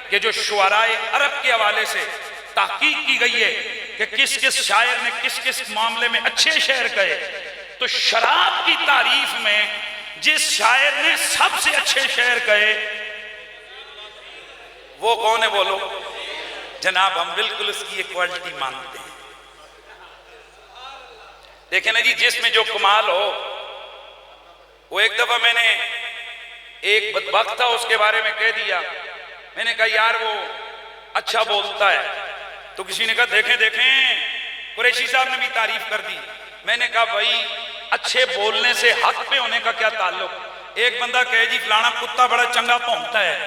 کہ جو شعراء عرب کے حوالے سے تحقیق کی گئی ہے کہ کس کس شاعر نے کس کس معاملے میں اچھے شعر کہے، تو شراب کی تعریف میں جس شاعر نے سب سے اچھے شعر کہے وہ کون ہے؟ بولو جناب، ہم بالکل اس کی ایک کوالٹی مانتے ہیں۔ دیکھیں نا جی، جس میں جو کمال ہو، وہ ایک دفعہ میں نے ایک بدبخت تھا اس کے بارے میں کہہ دیا، میں نے کہا یار وہ اچھا بولتا ہے، تو کسی نے کہا دیکھیں قریشی صاحب نے بھی تعریف کر دی۔ میں نے کہا بھائی اچھے بولنے سے حق پہ ہونے کا کیا تعلق؟ ایک بندہ کہے جی فلانا کتا بڑا چنگا بھونکتا ہے،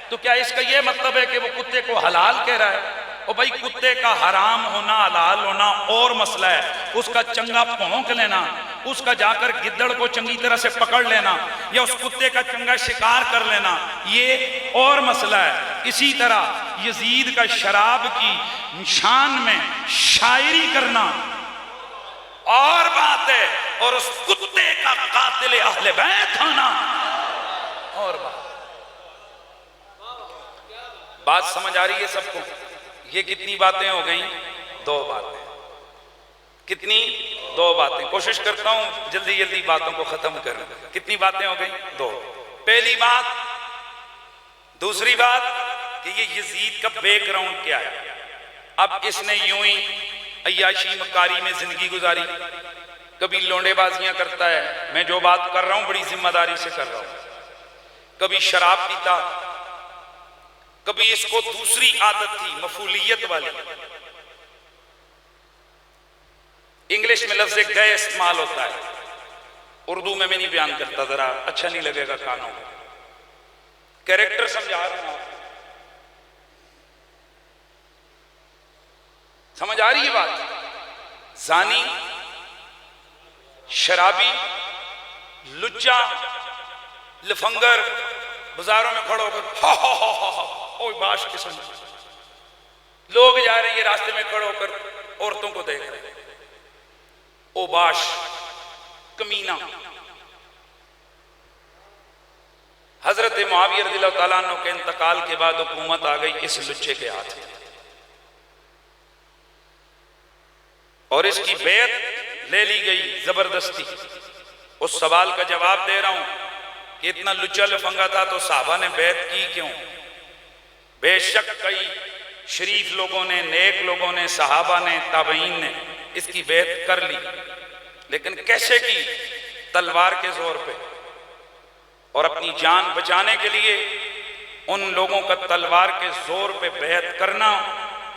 تو کیا اس کا یہ مطلب ہے کہ وہ کتے کو حلال کہہ رہا ہے؟ اور بھائی کتے کا حرام ہونا حلال ہونا اور مسئلہ ہے، اس کا چنگا بھونک لینا، اس کا جا کر گدڑ کو چنگی طرح سے پکڑ لینا یا اس کتے کا چنگا شکار کر لینا یہ اور مسئلہ ہے۔ اسی طرح یزید کا شراب کی شان میں شاعری کرنا اور بات ہے، اور اس کتے کا قاتل اہل بیت ہونا اور بات سمجھ آ رہی ہے سب کو؟ یہ کتنی باتیں ہو گئیں؟ 2 باتیں۔ کتنی؟ 2 باتیں۔ کوشش کرتا ہوں جلدی جلدی باتوں کو ختم کروں۔ کتنی باتیں ہو گئیں؟ 2۔ پہلی بات، دوسری بات کہ یہ یزید کا بیک گراؤنڈ کیا ہے۔ اب اس نے یوں ہی عیاشی مکاری میں زندگی گزاری، کبھی لونڈے بازیاں کرتا ہے، میں جو بات کر رہا ہوں بڑی ذمہ داری سے کر رہا ہوں، کبھی شراب پیتا، کبھی اس کو دوسری عادت تھی مفعولیت والی، انگلش میں لفظ گئے استعمال ہوتا ہے، اردو میں نہیں بیان کرتا، ذرا اچھا نہیں لگے گا کانوں کو، کریکٹر سمجھا رہا ہوں، سمجھ آ رہی ہے بات؟ زانی، شرابی، لچا، لفنگر، بازاروں میں کھڑو کر ہا ہا ہا ہا اوہ باش قسم، لوگ جا رہے ہیں راستے میں کھڑو کر عورتوں کو دیکھ رہے ہیں، او باش کمینہ۔ حضرت معاویہ رضی اللہ تعالیٰ عنہ کے انتقال کے بعد حکومت آ گئی اس لچے کے ہاتھ میں، اور اس کی بیعت لے لی گئی زبردستی۔ اس سوال کا جواب دے رہا ہوں کہ اتنا لچا لفنگا تھا تو صحابہ نے بیعت کی کیوں؟ بے شک کئی شریف لوگوں نے، نیک لوگوں نے، صحابہ نے، تابعین نے اس کی بیعت کر لی، لیکن کیسے کی؟ تلوار کے زور پہ، اور اپنی جان بچانے کے لیے ان لوگوں کا تلوار کے زور پہ بیعت کرنا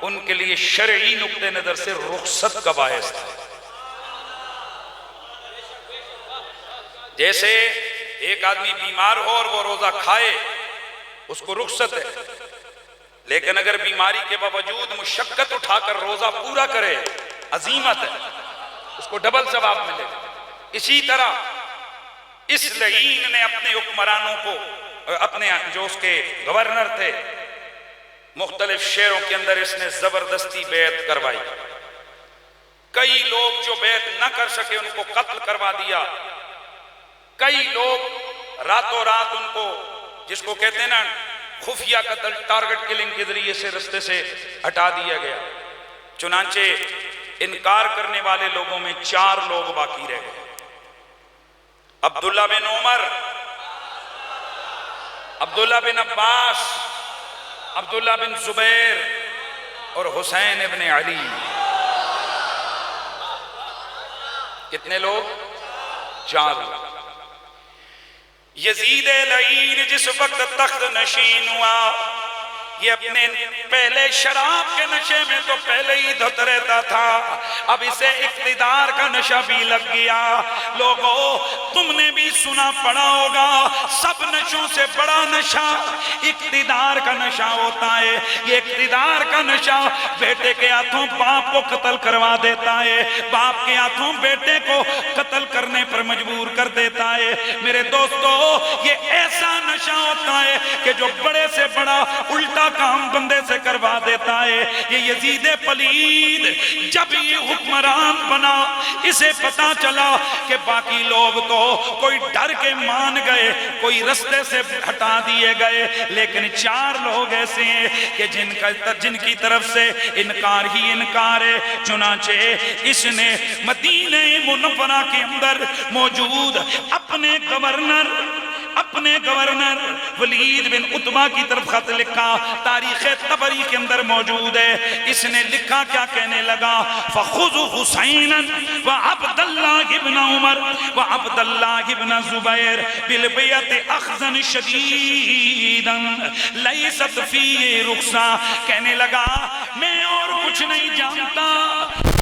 ان کے لیے شرعی نقطہ نظر سے رخصت کا باعث تھا۔ جیسے ایک آدمی بیمار ہو اور وہ روزہ کھائے اس کو رخصت ہے، لیکن اگر بیماری کے باوجود مشقت اٹھا کر روزہ پورا کرے عزیمت ہے، اس کو ڈبل ثواب ملے۔ اسی طرح اس لعین نے اپنے حکمرانوں کو، اپنے جو اس کے گورنر تھے، مختلف شہروں کے اندر اس نے زبردستی بیعت کروائی، کئی لوگ جو بیعت نہ کر سکے ان کو قتل کروا دیا، کئی لوگ راتوں رات ان کو، جس کو کہتے ہیں نا خفیہ قتل، ٹارگٹ کلنگ کے ذریعے سے رستے سے ہٹا دیا گیا۔ چنانچہ انکار کرنے والے لوگوں میں 4 لوگ باقی رہ گئے، عبداللہ بن عمر، عبداللہ بن عباس، عبداللہ بن زبیر اور حسین ابن علی۔ کتنے لوگ؟ 4 لوگ۔ یزید لعین جس وقت تخت نشین ہوا، یہ اپنے پہلے شراب کے نشے میں تو پہلے ہی دھت رہتا تھا، اب اسے اقتدار کا نشہ بھی لگ گیا۔ لوگوں تم نے بھی سنا پڑا ہوگا، سب نشوں سے بڑا نشہ اقتدار کا نشہ ہوتا ہے۔ یہ اقتدار کا نشہ بیٹے کے ہاتھوں باپ کو قتل کروا دیتا ہے، باپ کے ہاتھوں بیٹے کو قتل کرنے پر مجبور کر دیتا ہے۔ میرے دوستو یہ ایسا نشہ ہوتا ہے کہ جو بڑے سے بڑا الٹا کام بندے سے کروا دیتا ہے۔ یہ یزید پلید جب یہ حکمران بنا، اسے پتا چلا کہ باقی لوگ تو کوئی ڈر کے مان گئے، کوئی رستے سے ہٹا دیے گئے، لیکن 4 لوگ ایسے ہیں کہ جن کی طرف سے انکار ہی انکار ہے۔ چنانچہ اس نے مدینہ منورہ کے اندر موجود اپنے گورنر ولید بن عتبہ کی طرف خط لکھا، تاریخ طبری کے اندر موجود ہے۔ اس نے لکھا، کیا کہنے لگا؟ فَخُذُ حُسَيْنًا وَعَبْدَاللَّهِ بْنَ عُمَرْ وَعَبْدَاللَّهِ بْنَ زُبَيْرْ بِالْبَيْعَةِ أَخْذًا شَدِيدًا لَيْسَتْ فِيهِ رُخْصَةٌ۔ کہنے لگا میں اور کچھ نہیں جانتا،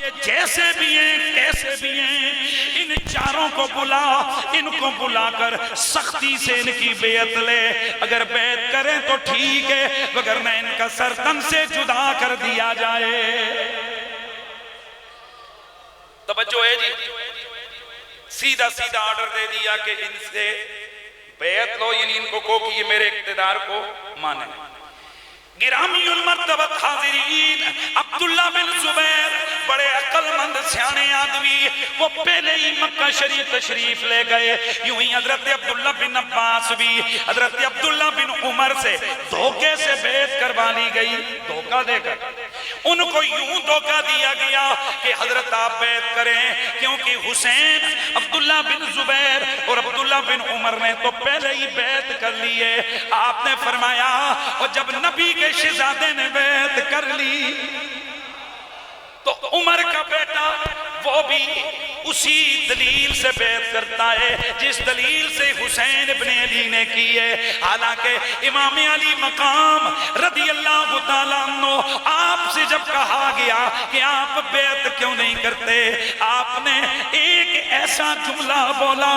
یہ جیسے بھی ہیں کیسے بھی ہیں، ان چاروں کو بلا، ان کو بلا کر سختی سے ان کی بیعت لے، اگر بیعت کریں تو ٹھیک ہے، وگرنہ ان کا سر تن سے جدا کر دیا جائے۔ توجہ ہے جی، سیدھا سیدھا آرڈر دے دیا کہ ان سے بیعت لو، یعنی ان کو کہو کہ یہ میرے اقتدار کو مانیں۔ گرامی المرتبت حاضرین، عبداللہ بن زبیر بڑے عقل مند سیانے آدمی، وہ پہلے ہی مکہ شریف تشریف لے گئے۔ یوں ہی حضرت عبداللہ بن عباس بھی حضرت عبداللہ بن عمر سے دھوکے سے بیعت کروا لی گئی، دھوکہ دے کر ان کو یوں دھوکہ دیا گیا کہ حضرت آپ بیعت کریں، کیونکہ حسین، عبداللہ بن زبیر اور عبداللہ بن عمر نے تو پہلے ہی بیعت کر لیے۔ آپ نے فرمایا اور جب نبی کے شہزادے نے بیعت کر لی تو عمر کا بیٹا وہ بھی اسی دلیل سے بیعت کرتا ہے جس دلیل سے حسین ابن علی نے کی ہے۔ حالانکہ امام علی مقام رضی اللہ تعالیٰ عنہ، آپ سے جب کہا گیا کہ آپ بیعت کیوں نہیں کرتے، آپ نے ایک ایسا جملہ بولا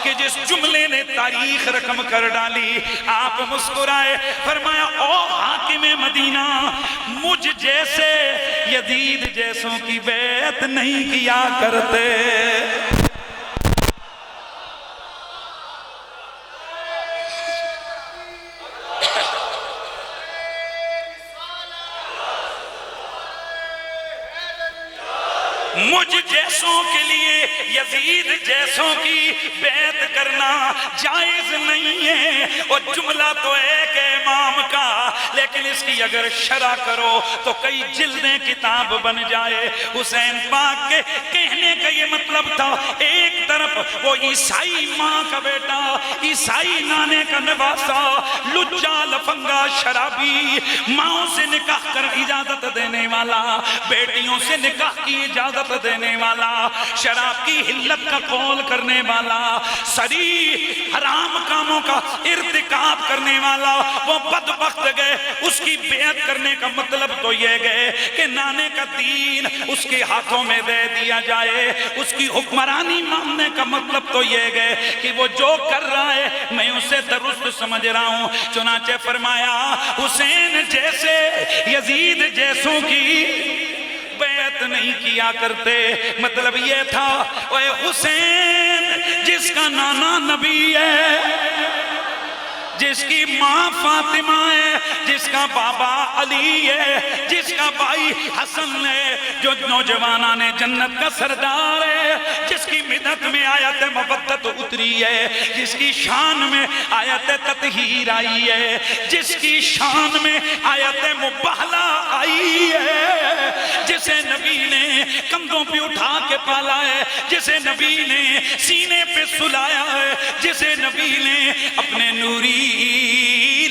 کہ جس جملے نے تاریخ رقم کر ڈالی۔ آپ مسکرائے، فرمایا او حاکم مدینہ، مجھ جیسے یزید جیسوں کی بیعت نہیں کیا کرتے۔ مجھ جیسوں کے لیے یزید جیسوں کی بیعت کرنا جائز نہیں ہے۔ اور جملہ تو ایک ہے امام کا، لیکن اس کی اگر شرح کرو تو کئی جلدیں کتاب بن جائے۔ حسین پاک کے کہنے کا یہ مطلب تھا، ایک طرف وہ عیسائی ماں کا بیٹا، عیسائی نانے کا نواسا، لجا لفنگا شرابی، ماں سے نکاح کر اجازت دینے والا، بیٹیوں سے نکاح کی اجازت دینے والا، شراب کی حلت کا قول کرنے والا، سری حرام کاموں کا ارتکاب کرنے والا، وہ بدبخت گئے۔ اس کی بیعت کرنے کا مطلب تو یہ گئے کہ نانے کا دین اس کے ہاتھوں میں دے دیا جائے، اس کی حکمرانی ماننے کا مطلب تو یہ گئے کہ وہ جو کر رہا ہے میں اسے درست سمجھ رہا ہوں۔ چنانچہ فرمایا حسین جیسے یزید جیسوں کی بیعت نہیں کیا کرتے۔ مطلب یہ تھا اے حسین جس کا نانا نبی ہے، جس کی ماں فاطمہ ہے، جس کا بابا علی ہے، جس کا بھائی حسن ہے، جو نوجوانان جنت کا سردار ہے، جس کی مدد میں آیت مودت اتری ہے، جس کی شان میں آیت تطہیر آئی ہے، جس کی شان میں آیت مباہلہ آئی ہے، جسے نبی نے کندھوں پہ اٹھا کے پالا ہے، جسے نبی نے سینے پہ سلایا ہے، جسے نبی نے اپنے نوری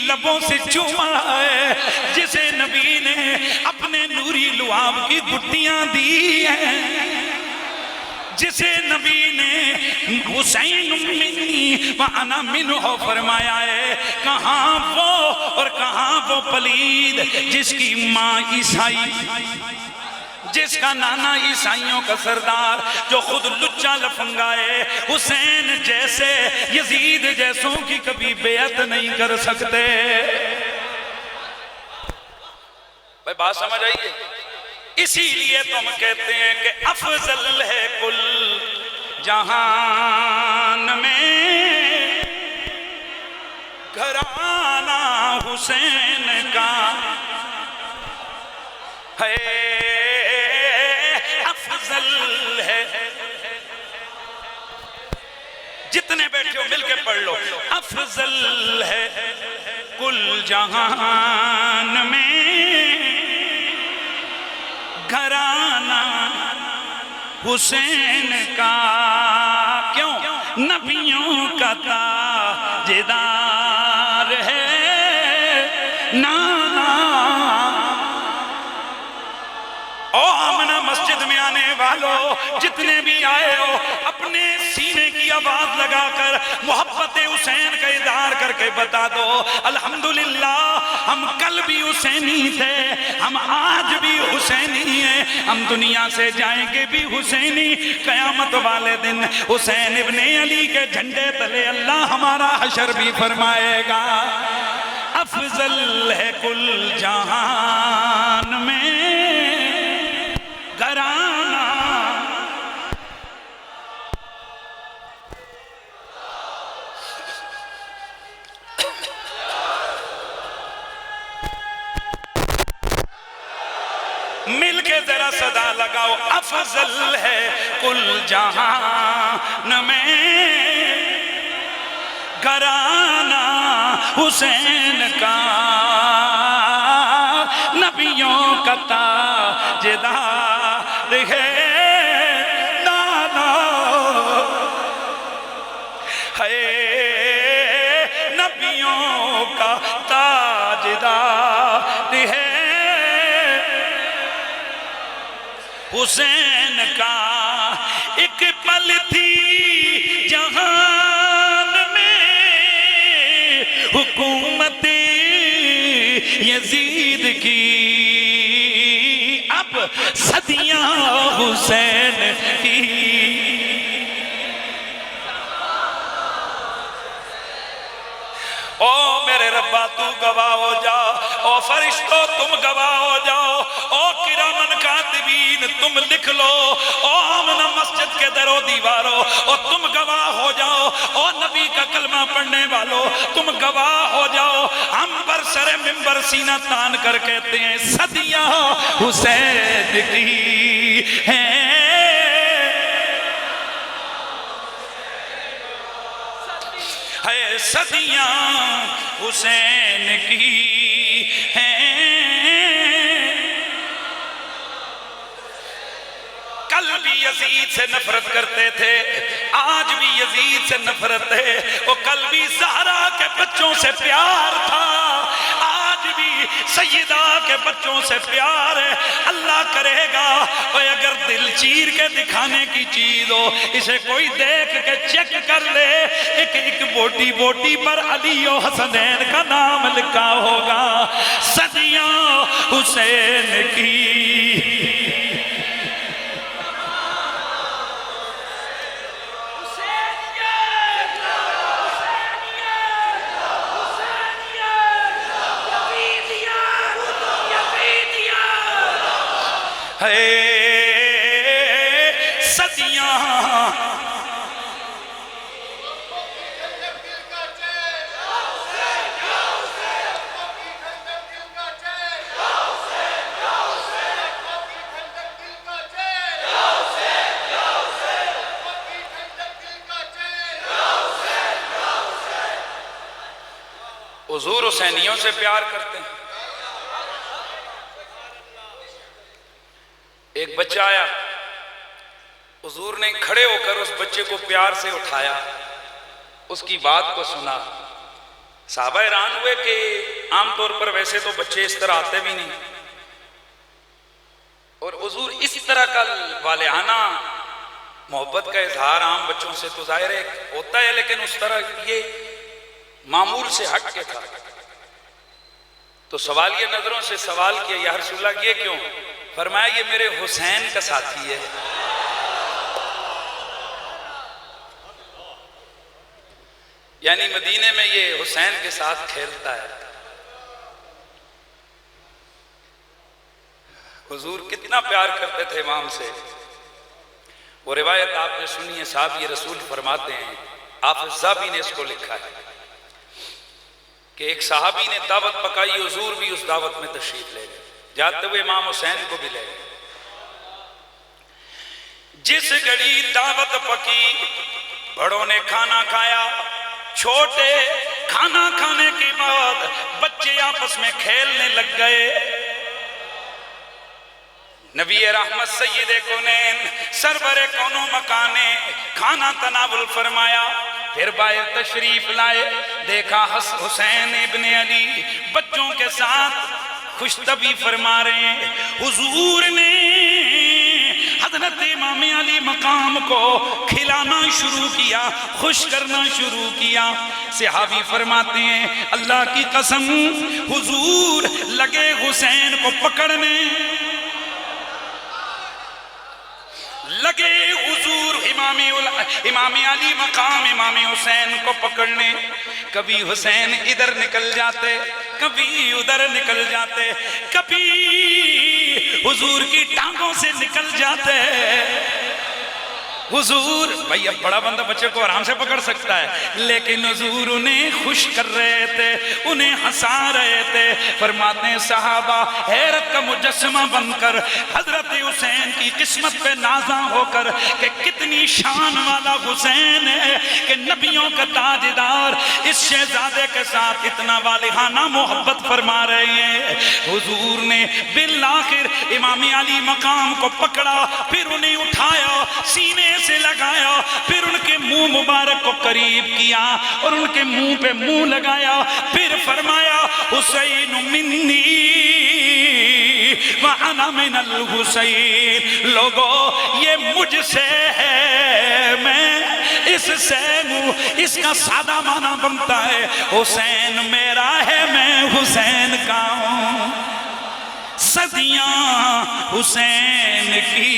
لبوں سے چوما ہے، جسے نبی نے اپنے نوری لعاب کی گھٹیاں دی ہیں، جسے نبی نے حسین منی وانا منہ فرمایا ہے، کہاں وہ اور کہاں وہ پلید جس کی ماں عیسائی، جس کا نانا عیسائیوں کا سردار، جو خود لچا لفنگا ہے۔ حسین جیسے یزید جیسوں کی کبھی بیعت نہیں کر سکتے۔ بھائی بات سمجھ آئیے؟ اسی لیے تم کہتے ہیں کہ افضل ہے کل جہان میں گھرانہ حسین کا ہے، افضل ہے۔ جتنے بیٹھے ہو مل کے پڑھ لو، افضل ہے کل جہان میں گھرانہ حسین کا، کیوں؟ نبیوں کا تاجدار ہے نانا۔ او آمنہ مسجد میں آنے والوں جتنے بھی آئے ہو اپنے سینے کی آواز لگا کر محبت حسین کا اظہار کر کے بتا دو الحمدللہ ہم کل بھی حسینی تھے، ہم آج بھی حسینی ہیں، ہم دنیا سے جائیں گے بھی حسینی، قیامت والے دن حسین ابن علی کے جھنڈے تلے اللہ ہمارا حشر بھی فرمائے گا۔ افضل ہے کل جہان میں گھرانہ، مل کے ذرا صدا لگاؤ، افضل ہے کل جہان میں گھرانہ حسین کا، نبیوں کا تاجدار ہے نانا، ہے نبیوں کا تاجدار ہے حسین کا۔ ایک پل تھی جہان میں حکومت یزید کی، اب صدیاں حسین کی۔ او میرے ربا تو گواہ ہو جا، او فرشتوں تم گواہ ہو جاؤ، او کرامن کاتبین تم لکھ لو، او آمنہ مسجد کے در و دیواروں او تم گواہ ہو جاؤ، او نبی کا کلمہ پڑھنے والوں تم گواہ ہو جاؤ۔ ہم برسر منبر سینہ تان کر کہتے ہیں صدیاں حسین کی ہیں، صدیاں حسین کی ہیں۔ کل بھی یزید سے نفرت کرتے تھے، آج بھی یزید سے نفرت ہے، وہ کل بھی زہرا کے بچوں سے پیار تھا، آج بھی سیدہ کے بچوں سے پیار ہے۔ اللہ کرے گا اگر دل چیر کے دکھانے کی چیز ہو اسے کوئی دیکھ کے چیک کر لے، ایک بوٹی بوٹی پر علی و حسنین کا نام لکھا ہوگا، صدیاں حسین کی۔ صدیاں حضور حسینیوں سے پیار کرتے ہیں۔ ایک بچہ آیا، حضور نے کھڑے ہو کر اس بچے کو پیار سے اٹھایا، اس کی بات کو سنا، صحابہ حیران ہوئے کہ عام طور پر ویسے تو بچے اس طرح آتے بھی نہیں، اور حضور اس طرح کا والہانہ محبت کا اظہار عام بچوں سے تو ظاہر ہے ہوتا ہے، لیکن اس طرح یہ معمول سے ہٹ کے تھا۔ تو سوالیہ نظروں سے سوال کیا، یا رسول اللہ یہ کیوں؟ فرمایا یہ میرے حسین کا ساتھی ہے۔ یعنی مدینے میں یہ حسین کے ساتھ کھیلتا ہے۔ حضور کتنا پیار کرتے تھے امام سے، وہ روایت آپ نے سنی ہے، صحابی رسول فرماتے ہیں، حافظ ذہبی نے اس کو لکھا ہے کہ ایک صحابی نے دعوت پکائی، حضور بھی اس دعوت میں تشریف لے گئے، جاتے ہوئے امام حسین کو بھی لے گئے۔ جس گھڑی دعوت پکی، بڑوں نے کھانا کھایا، چھوٹے کھانا کھانے کے بعد بچے آپس میں کھیلنے لگ گئے۔ نبی رحمت سید کونین سرور کونو مکانے کھانا تناول فرمایا، پھر باہر تشریف لائے، دیکھا حسین ابن علی بچوں کے ساتھ خوش طبی فرما رہے ہیں۔ حضور نے حضرت امام علی مقام کو کھلانا شروع کیا، خوش کرنا شروع کیا۔ صحابی فرماتے ہیں اللہ کی قسم حضور لگے حسین کو پکڑنے، لگے حضور امام علی مقام امام حسین کو پکڑنے۔ کبھی حسین ادھر نکل جاتے، کبھی ادھر نکل جاتے، کبھی حضور کی ٹانگوں سے نکل جاتے۔ حضور بھائی اب بڑا بندہ بچے کو آرام سے پکڑ سکتا ہے، لیکن حضور انہیں خوش کر رہے تھے، انہیں ہنسا رہے تھے۔ فرماتے ہیں صحابہ حیرت کا مجسمہ بن کر حضرت حسین کی قسمت پہ نازاں ہو کر کہ کتنی شان والا حسین ہے کہ نبیوں کا تاجدار اس شہزادے کے ساتھ اتنا والہانہ محبت فرما رہے ہیں۔ حضور نے بالآخر امام علی مقام کو پکڑا، پھر انہیں اٹھایا، سینے سے لگایا، پھر ان کے منہ مبارک کو قریب کیا اور ان کے منہ پہ منہ لگایا، پھر فرمایا حسین منی وَأَنَا مِنَ الْحُسَيْن، لوگو یہ مجھ سے ہے، میں اس سے ہوں۔ اس کا سادہ معنی بنتا ہے حسین میرا ہے، میں حسین کا ہوں، صدیاں حسین کی۔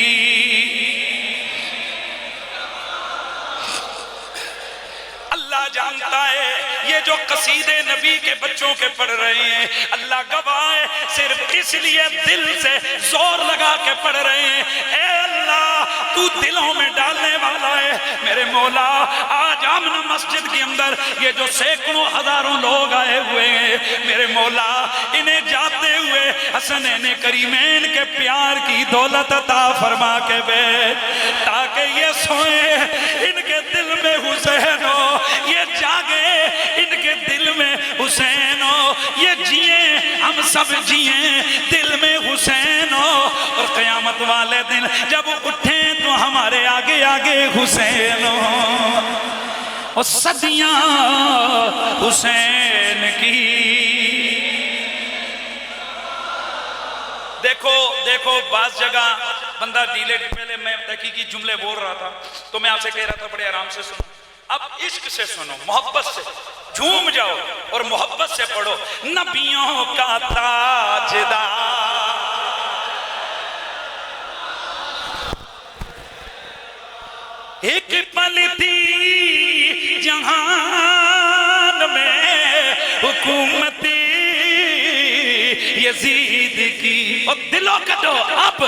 اللہ جانتا ہے یہ جو قصیدے نبی کے بچوں کے پڑھ رہے ہیں، اللہ گواہ ہے صرف اس لیے دل سے زور لگا کے پڑھ رہے ہیں۔ اے اللہ تو دلوں میں ڈالنے والا ہے۔ میرے مولا آج آمنہ مسجد کے اندر یہ جو سینکڑوں ہزاروں لوگ آئے ہوئے ہیں، میرے مولا انہیں جاتے ہوئے حسنین کریمین کے پیار کی دولت عطا فرما کے بیٹھ، تاکہ یہ سوئیں ان کے دل میں حسین ہو، یہ جاگے ان کے دل میں حسین ہو، یہ جیئیں ہم سب جیئیں دل میں حسین ہو، اور قیامت والے دن جب اٹھیں تو ہمارے آگے آگے حسین ہو، اور صدیاں حسین کی۔ دیکھو بعض جگہ بندہ ڈیلے پہلے میں تحقیقی جملے بول رہا تھا تو میں آپ سے کہہ رہا تھا بڑے آرام سے سنو، اب عشق سے سنو، محبت سے جھوم جاؤ اور محبت سے پڑھو۔ نبیوں کا تاجدار ایک پلتی جہان میں حکومتی یزید کی، اور دلوں کٹو اب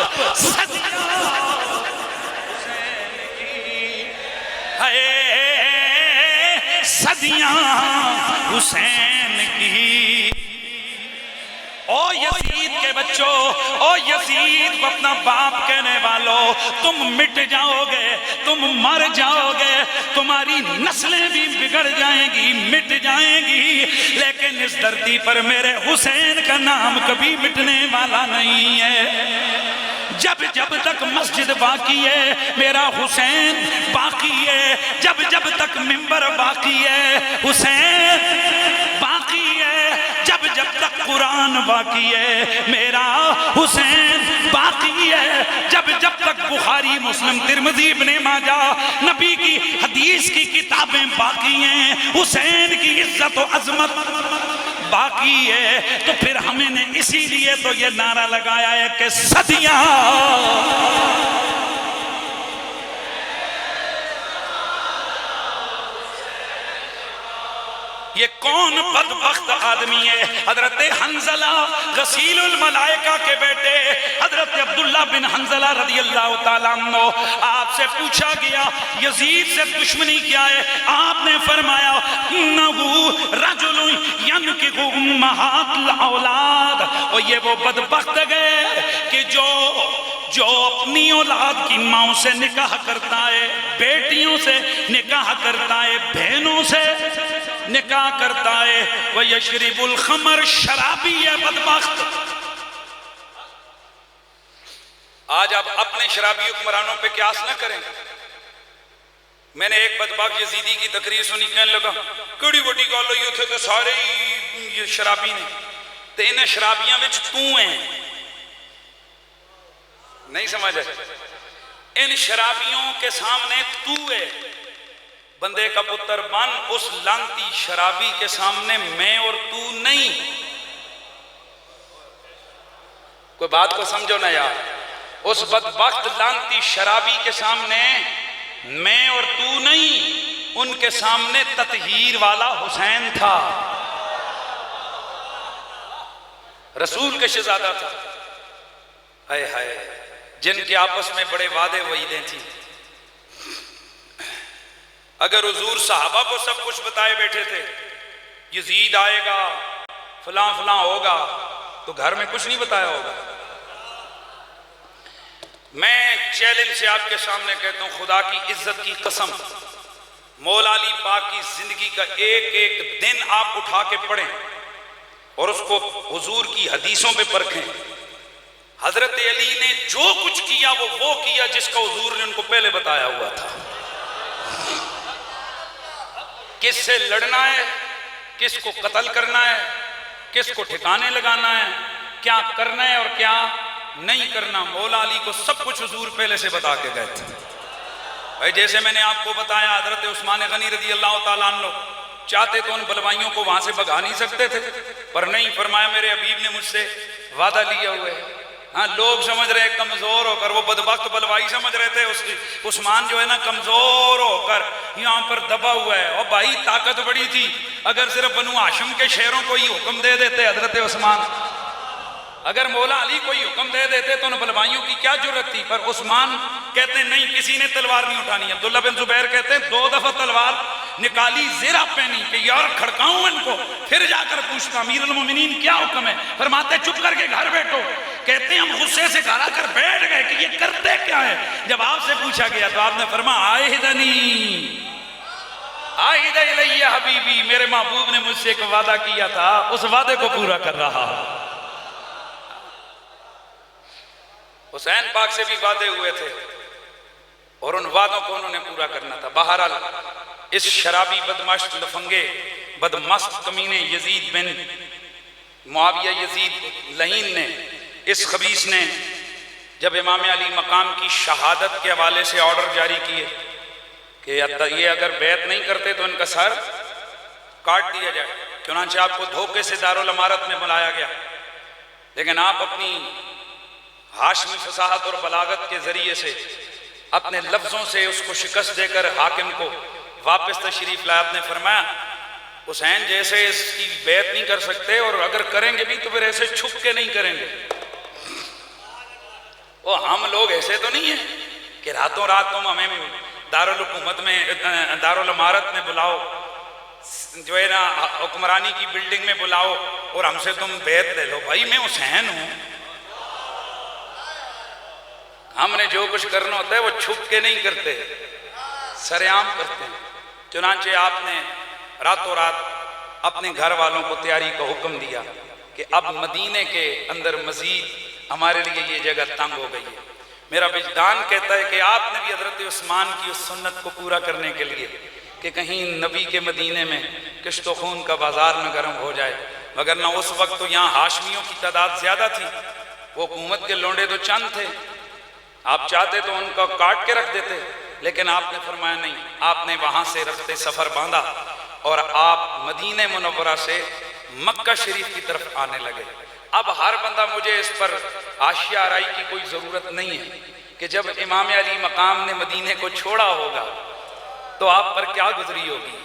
صدیاں حسین کی۔ او یزید کے بچوں، او یزید کو اپنا باپ کہنے والوں، تم مٹ جاؤ گے، تم مر جاؤ گے، تمہاری نسلیں بھی بگڑ جائیں گی، مٹ جائیں گی، لیکن اس دھرتی پر میرے حسین کا نام کبھی مٹنے والا نہیں ہے۔ جب جب تک مسجد باقی ہے میرا حسین باقی ہے، جب جب تک منبر باقی ہے حسین باقی ہے، جب جب تک قرآن باقی ہے میرا حسین باقی ہے، جب جب تک بخاری مسلم ترمذی ابن ماجہ نبی کی حدیث کی کتابیں باقی ہیں، حسین کی عزت و عظمت باقی ہے۔ تو پھر ہمیں نے اسی لیے تو یہ نعرہ لگایا ہے کہ صدیاں یہ کون بدبخت آدمی ہے؟ حضرت حنظلہ غسیل الملائکہ کے بیٹے حضرت عبداللہ بن حنظلہ رضی اللہ تعالیٰ عنہ، آپ سے پوچھا گیا یزید سے دشمنی کیا ہے؟ آپ نے فرمایا انہو رجل ینکح امہات الاولاد، اور یہ وہ بدبخت گئے کہ جو اپنی اولاد کی ماں سے نکاح کرتا ہے، بیٹیوں سے نکاح کرتا ہے، بہنوں سے نکاح کرتا ہے، وَيَشْرِبُ الْخَمَرْ، شرابی ہے بدبخت۔ آج آپ اپنے شرابی حکمرانوں پہ قیاس نہ کریں۔ میں نے ایک بدبخت یزیدی کی تقریر سنی، کہنے لگا کڑی وڈی گل ہوئی اتھے تو سارے ہی شرابی نے، تو انہیں شرابیاں وچ تو ہیں، نہیں سمجھ ہے، ان شرابیوں کے سامنے تو ہے بندے کا پتر بن، اس لانتی شرابی کے سامنے میں اور تو نہیں۔ کوئی بات کو سمجھو نا یار، اس بدبخت لانتی شرابی کے سامنے میں اور تو نہیں، ان کے سامنے تطہیر والا حسین تھا، رسول کے شہزادہ تھا، ہائے ہائے، جن کے آپس میں بڑے وعدے وعیدیں تھیں۔ اگر حضور صحابہ کو سب کچھ بتائے بیٹھے تھے، یزید آئے گا، فلاں فلاں ہوگا، تو گھر میں کچھ نہیں بتایا ہوگا۔ میں چیلنج سے آپ کے سامنے کہتا ہوں، خدا کی عزت کی قسم، مولا علی پاک کی زندگی کا ایک ایک دن آپ اٹھا کے پڑھیں اور اس کو حضور کی حدیثوں پہ پرکھیں۔ حضرت علی نے جو کچھ کیا وہ کیا جس کا حضور نے ان کو پہلے بتایا ہوا تھا۔ کس سے لڑنا ہے، کس کو قتل کرنا ہے، کس کو ٹھکانے لگانا ہے، کیا کرنا ہے اور کیا نہیں کرنا، مولا علی کو سب کچھ حضور پہلے سے بتا کے گئے تھے۔ بھائی جیسے میں نے آپ کو بتایا، حضرت عثمان غنی رضی اللہ تعالیٰ عنہ چاہتے تو ان بلوائیوں کو وہاں سے بھگا نہیں سکتے تھے، پر نہیں، فرمایا میرے حبیب نے مجھ سے وعدہ لیا ہوا ہے۔ ہاں، لوگ سمجھ رہے کمزور ہو کر، وہ بدبخت بلوائی سمجھ رہے تھے عثمان جو ہے نا کمزور ہو کر یہاں پر دبا ہوا ہے، اور بھائی طاقت بڑی تھی، اگر صرف بنو ہاشم کے شہروں کو ہی حکم دے دیتے حضرت عثمان، اگر مولا علی کو ہی حکم دے دیتے تو ان بلوائیوں کی کیا جرت تھی، پر عثمان کہتے ہیں نہیں، کسی نے تلوار نہیں اٹھانی ہے۔ عبداللہ بن زبیر کہتے ہیں 2 دفعہ تلوار نکالی، زیرہ پہنی کہ یار کھڑکاؤں ان کو، پھر جا کر پوچھتا امیر المومنین کیا حکم ہے، فرماتے چپ کر کے گھر بیٹھو، کہتے ہیں ہم غصے سے گھر آ کر بیٹھ گئے کہ یہ کرتے کیا ہے۔ جب آپ سے پوچھا گیا تو آپ نے فرمایا عاہدنی عاہد الیہ حبیبی، میرے محبوب نے مجھ سے ایک وعدہ کیا تھا، اس وعدے کو پورا کر رہا۔ حسین پاک سے بھی وعدے ہوئے تھے اور ان وعدوں کو انہوں نے پورا کرنا تھا۔ بہرحال اس شرابی بدمعاش لفنگے بدمست کمینے یزید بن معاویہ یزید لعین نے، اس خبیث نے جب امام علی مقام کی شہادت کے حوالے سے آرڈر جاری کیے کہ یہ اگر بیعت نہیں کرتے تو ان کا سر کاٹ دیا جائے، چنانچہ آپ کو دھوکے سے دارالامارت میں بلایا گیا، لیکن آپ اپنی ہاشمی فصاحت اور بلاغت کے ذریعے سے اپنے لفظوں سے اس کو شکست دے کر حاکم کو واپس تشریف لائے۔ آپ نے فرمایا حسین جیسے اس کی بیعت نہیں کر سکتے، اور اگر کریں گے بھی تو پھر ایسے چھپ کے نہیں کریں گے۔ وہ ہم لوگ ایسے تو نہیں ہیں کہ راتوں رات تم ہمیں دارالحکومت میں دارالامارت میں بلاؤ، جو ہے نا حکمرانی کی بلڈنگ میں بلاؤ اور ہم سے تم بیعت لے لو۔ بھائی میں حسین ہوں، ہم نے جو کچھ کرنا ہوتا ہے وہ چھپ کے نہیں کرتے، سر عام کرتے ہیں۔ چنانچہ آپ نے راتوں رات اپنے گھر والوں کو تیاری کا حکم دیا کہ اب مدینے کے اندر مزید ہمارے لیے یہ جگہ تنگ ہو گئی ہے۔ میرا وجدان کہتا ہے کہ آپ نے بھی حضرت عثمان کی اس سنت کو پورا کرنے کے لیے کہ کہیں نبی کے مدینے میں کشت و خون کا بازار نہ گرم ہو جائے، مگر نہ اس وقت تو یہاں ہاشمیوں کی تعداد زیادہ تھی، وہ حکومت کے لونڈے تو چند تھے، آپ چاہتے تو ان کا کاٹ کے رکھ دیتے، لیکن آپ نے فرمایا نہیں، آپ نے وہاں سے رخت سفر باندھا اور آپ مدینہ منورہ سے مکہ شریف کی طرف آنے لگے۔ اب ہر بندہ، مجھے اس پر حاشیہ آرائی کی کوئی ضرورت نہیں ہے کہ جب امام علی مقام نے مدینے کو چھوڑا ہوگا تو آپ پر کیا گزری ہوگی۔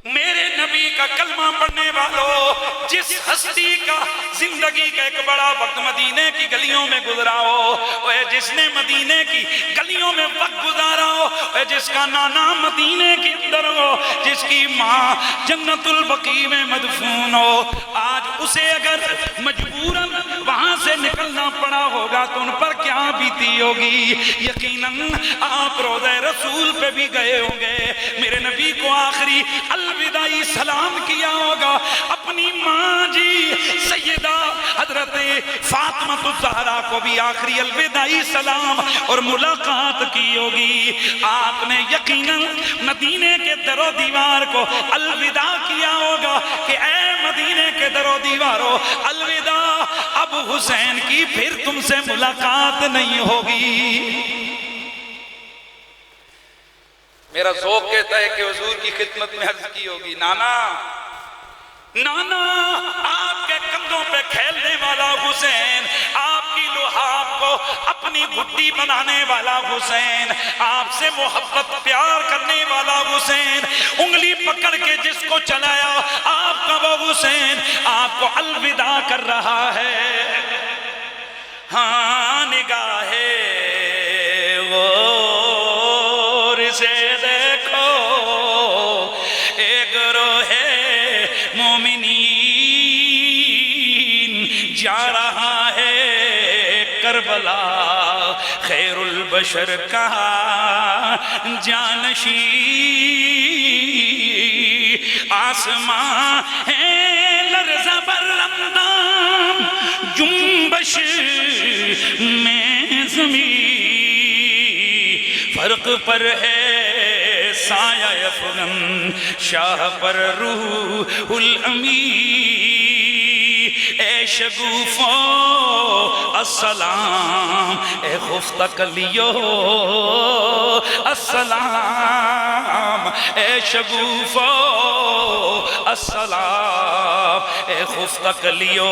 میرے نبی کا کلمہ پڑھنے والوں، جس ہستی کا زندگی کا ایک بڑا وقت مدینے کی گلیوں میں گزرا ہو، اے جس نے مدینے کی گلیوں میں وقت گزارا ہو، اے جس کا نانا مدینے کے اندر ہو، جس کی ماں جنت البقیع میں مدفون ہو، آج اسے اگر مجبوراً وہاں سے نکلنا پڑا ہوگا تو ان پر کیا بیتی ہوگی۔ یقیناً آپ روضہ رسول پہ بھی گئے ہوں گے، میرے نبی کو آخری الوداعی سلام کیا ہوگا، اپنی ماں جی سیدہ حضرت فاطمہ الزہرا کو بھی آخری الوداعی سلام اور ملاقات کی ہوگی۔ آپ نے یقیناً مدینے کے در و دیوار کو الوداع کیا ہوگا کہ اے مدینے کے در و دیواروں الوداع، اب حسین کی پھر تم سے ملاقات نہیں ہوگی۔ میرا ذوق کہتا ہے کہ حضور کی خدمت میں عرض کی ہوگی، نانا نانا آپ کے کندھوں پہ کھیلنے والا حسین، آپ کی لحاف کو اپنی گھٹی بنانے والا حسین، آپ سے محبت پیار کرنے والا حسین، انگلی پکڑ کے جس کو چلایا آپ کا وہ حسین آپ کو الوداع کر رہا ہے۔ ہاں نگاہ غور سے دیکھو ایک روح مومنین جا رہا ہے کربلا، خیر البشر کا جانشین، آسمان ہے لرزہ برندام، جنبش میں زمین، فرق پر ہے سایہ افغن، شاہ پر روح الامین، اے شگوفو السلام، اے خفتہ کلیو السلام، اے شگوفو السلام، اے خفتہ کلیو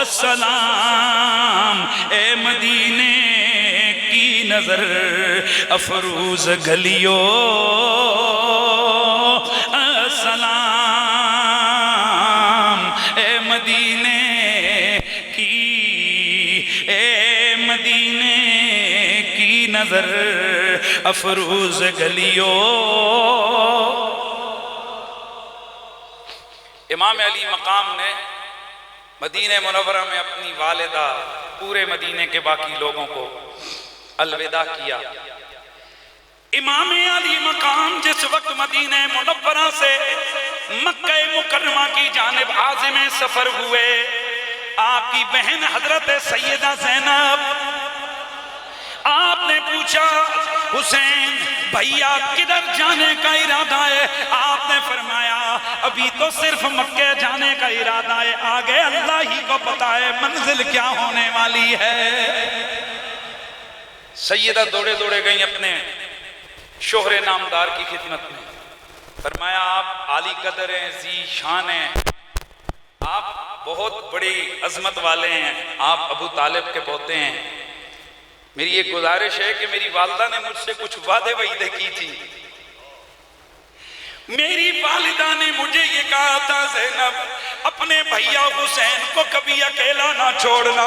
السلام، اے مدینے کی نظر افروز گلیو السلام، اے مدینے کی نظر افروز گلیو۔ امام علی مقام نے مدینہ منورہ میں اپنی والدہ، پورے مدینے کے باقی لوگوں کو الوداع کیا۔ امام علی مقام جس وقت مدینہ منورہ سے مکہ مکرمہ کی جانب عازم سفر ہوئے، آپ کی بہن حضرت سیدہ زینب، آپ نے پوچھا حسین بھیا کدھر جانے کا ارادہ ہے؟ آپ نے فرمایا ابھی تو صرف مکہ جانے کا ارادہ ہے، آگے اللہ ہی کو پتا ہے منزل کیا ہونے والی ہے۔ سیدہ دوڑے دوڑے گئیں اپنے شوہر نامدار کی خدمت میں، فرمایا آپ عالی قدر ہیں، ذی شان ہیں، آپ بہت بڑی عظمت والے ہیں، آپ ابو طالب کے پوتے ہیں، میری ایک گزارش ہے کہ میری والدہ نے مجھ سے کچھ وعدے وعیدے کی تھی، میری والدہ نے مجھے یہ کہا تھا زینب اپنے بھیا حسین کو کبھی اکیلا نہ چھوڑنا۔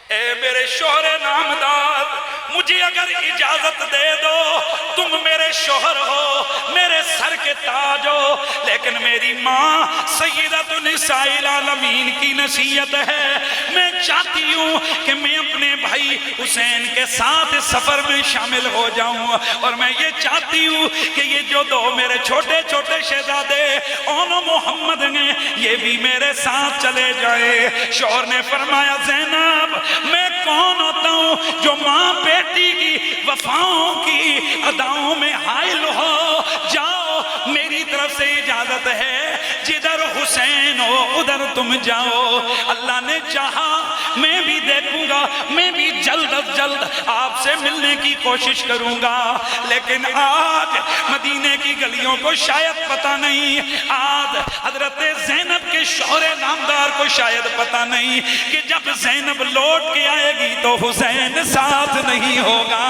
اے میرے شوہر نامدار، مجھے اگر اجازت دے دو، تم میرے شوہر ہو، میرے سر کے تاج ہو، لیکن میری ماں سیدۃ نساء العالمین کی نصیحت ہے، میں چاہتی ہوں کہ میں اپنے بھائی حسین کے ساتھ سفر میں شامل ہو جاؤں، اور میں یہ چاہتی ہوں کہ یہ جو دو میرے چھوٹے چھوٹے شہزادے اون و محمد ہیں یہ بھی میرے ساتھ چلے جائیں۔ شوہر نے فرمایا زینب میں کون ہوتا ہوں جو ماں بیٹی کی وفاؤں کی اداؤں میں حائل ہو؟ جاؤ، میری طرف سے اجازت ہے، جدھر حسین ہو ادھر تم جاؤ۔ اللہ نے چاہا میں بھی دیکھوں گا، میں بھی جلد از جلد آپ سے ملنے کی کوشش کروں گا، لیکن آج مدینے کی گلیوں کو شاید پتہ نہیں، آج حضرت زینب کے شوہر نامدار کو شاید پتہ نہیں کہ جب زینب لوٹ کے آئے گی تو حسین ساتھ نہیں ہوگا۔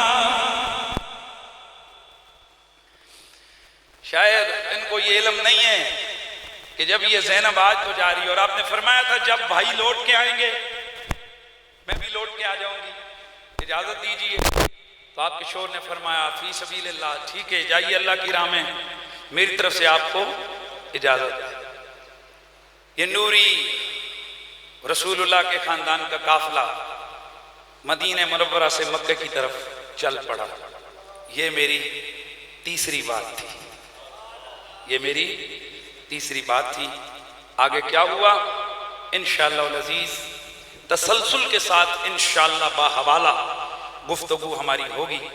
شاید ان کو یہ علم نہیں ہے کہ جب یہ زینب آج تو جا رہی ہے، اور آپ نے فرمایا تھا جب بھائی لوٹ کے آئیں گے میں بھی لوٹ کے آ جاؤں گی، اجازت دیجئے۔ تو آپ کے شوہر نے فرمایا فی سبیل اللہ، ٹھیک ہے جائیے اللہ کی راہ میں، میری طرف سے آپ کو اجازت ہے۔ یہ نوری رسول اللہ کے خاندان کا قافلہ مدینہ منورہ سے مکہ کی طرف چل پڑا۔ یہ میری تیسری بات تھی، یہ میری تیسری بات تھی۔ آگے کیا ہوا انشاءاللہ العزیز تسلسل کے ساتھ انشاءاللہ باحوالہ گفتگو ہماری ہوگی۔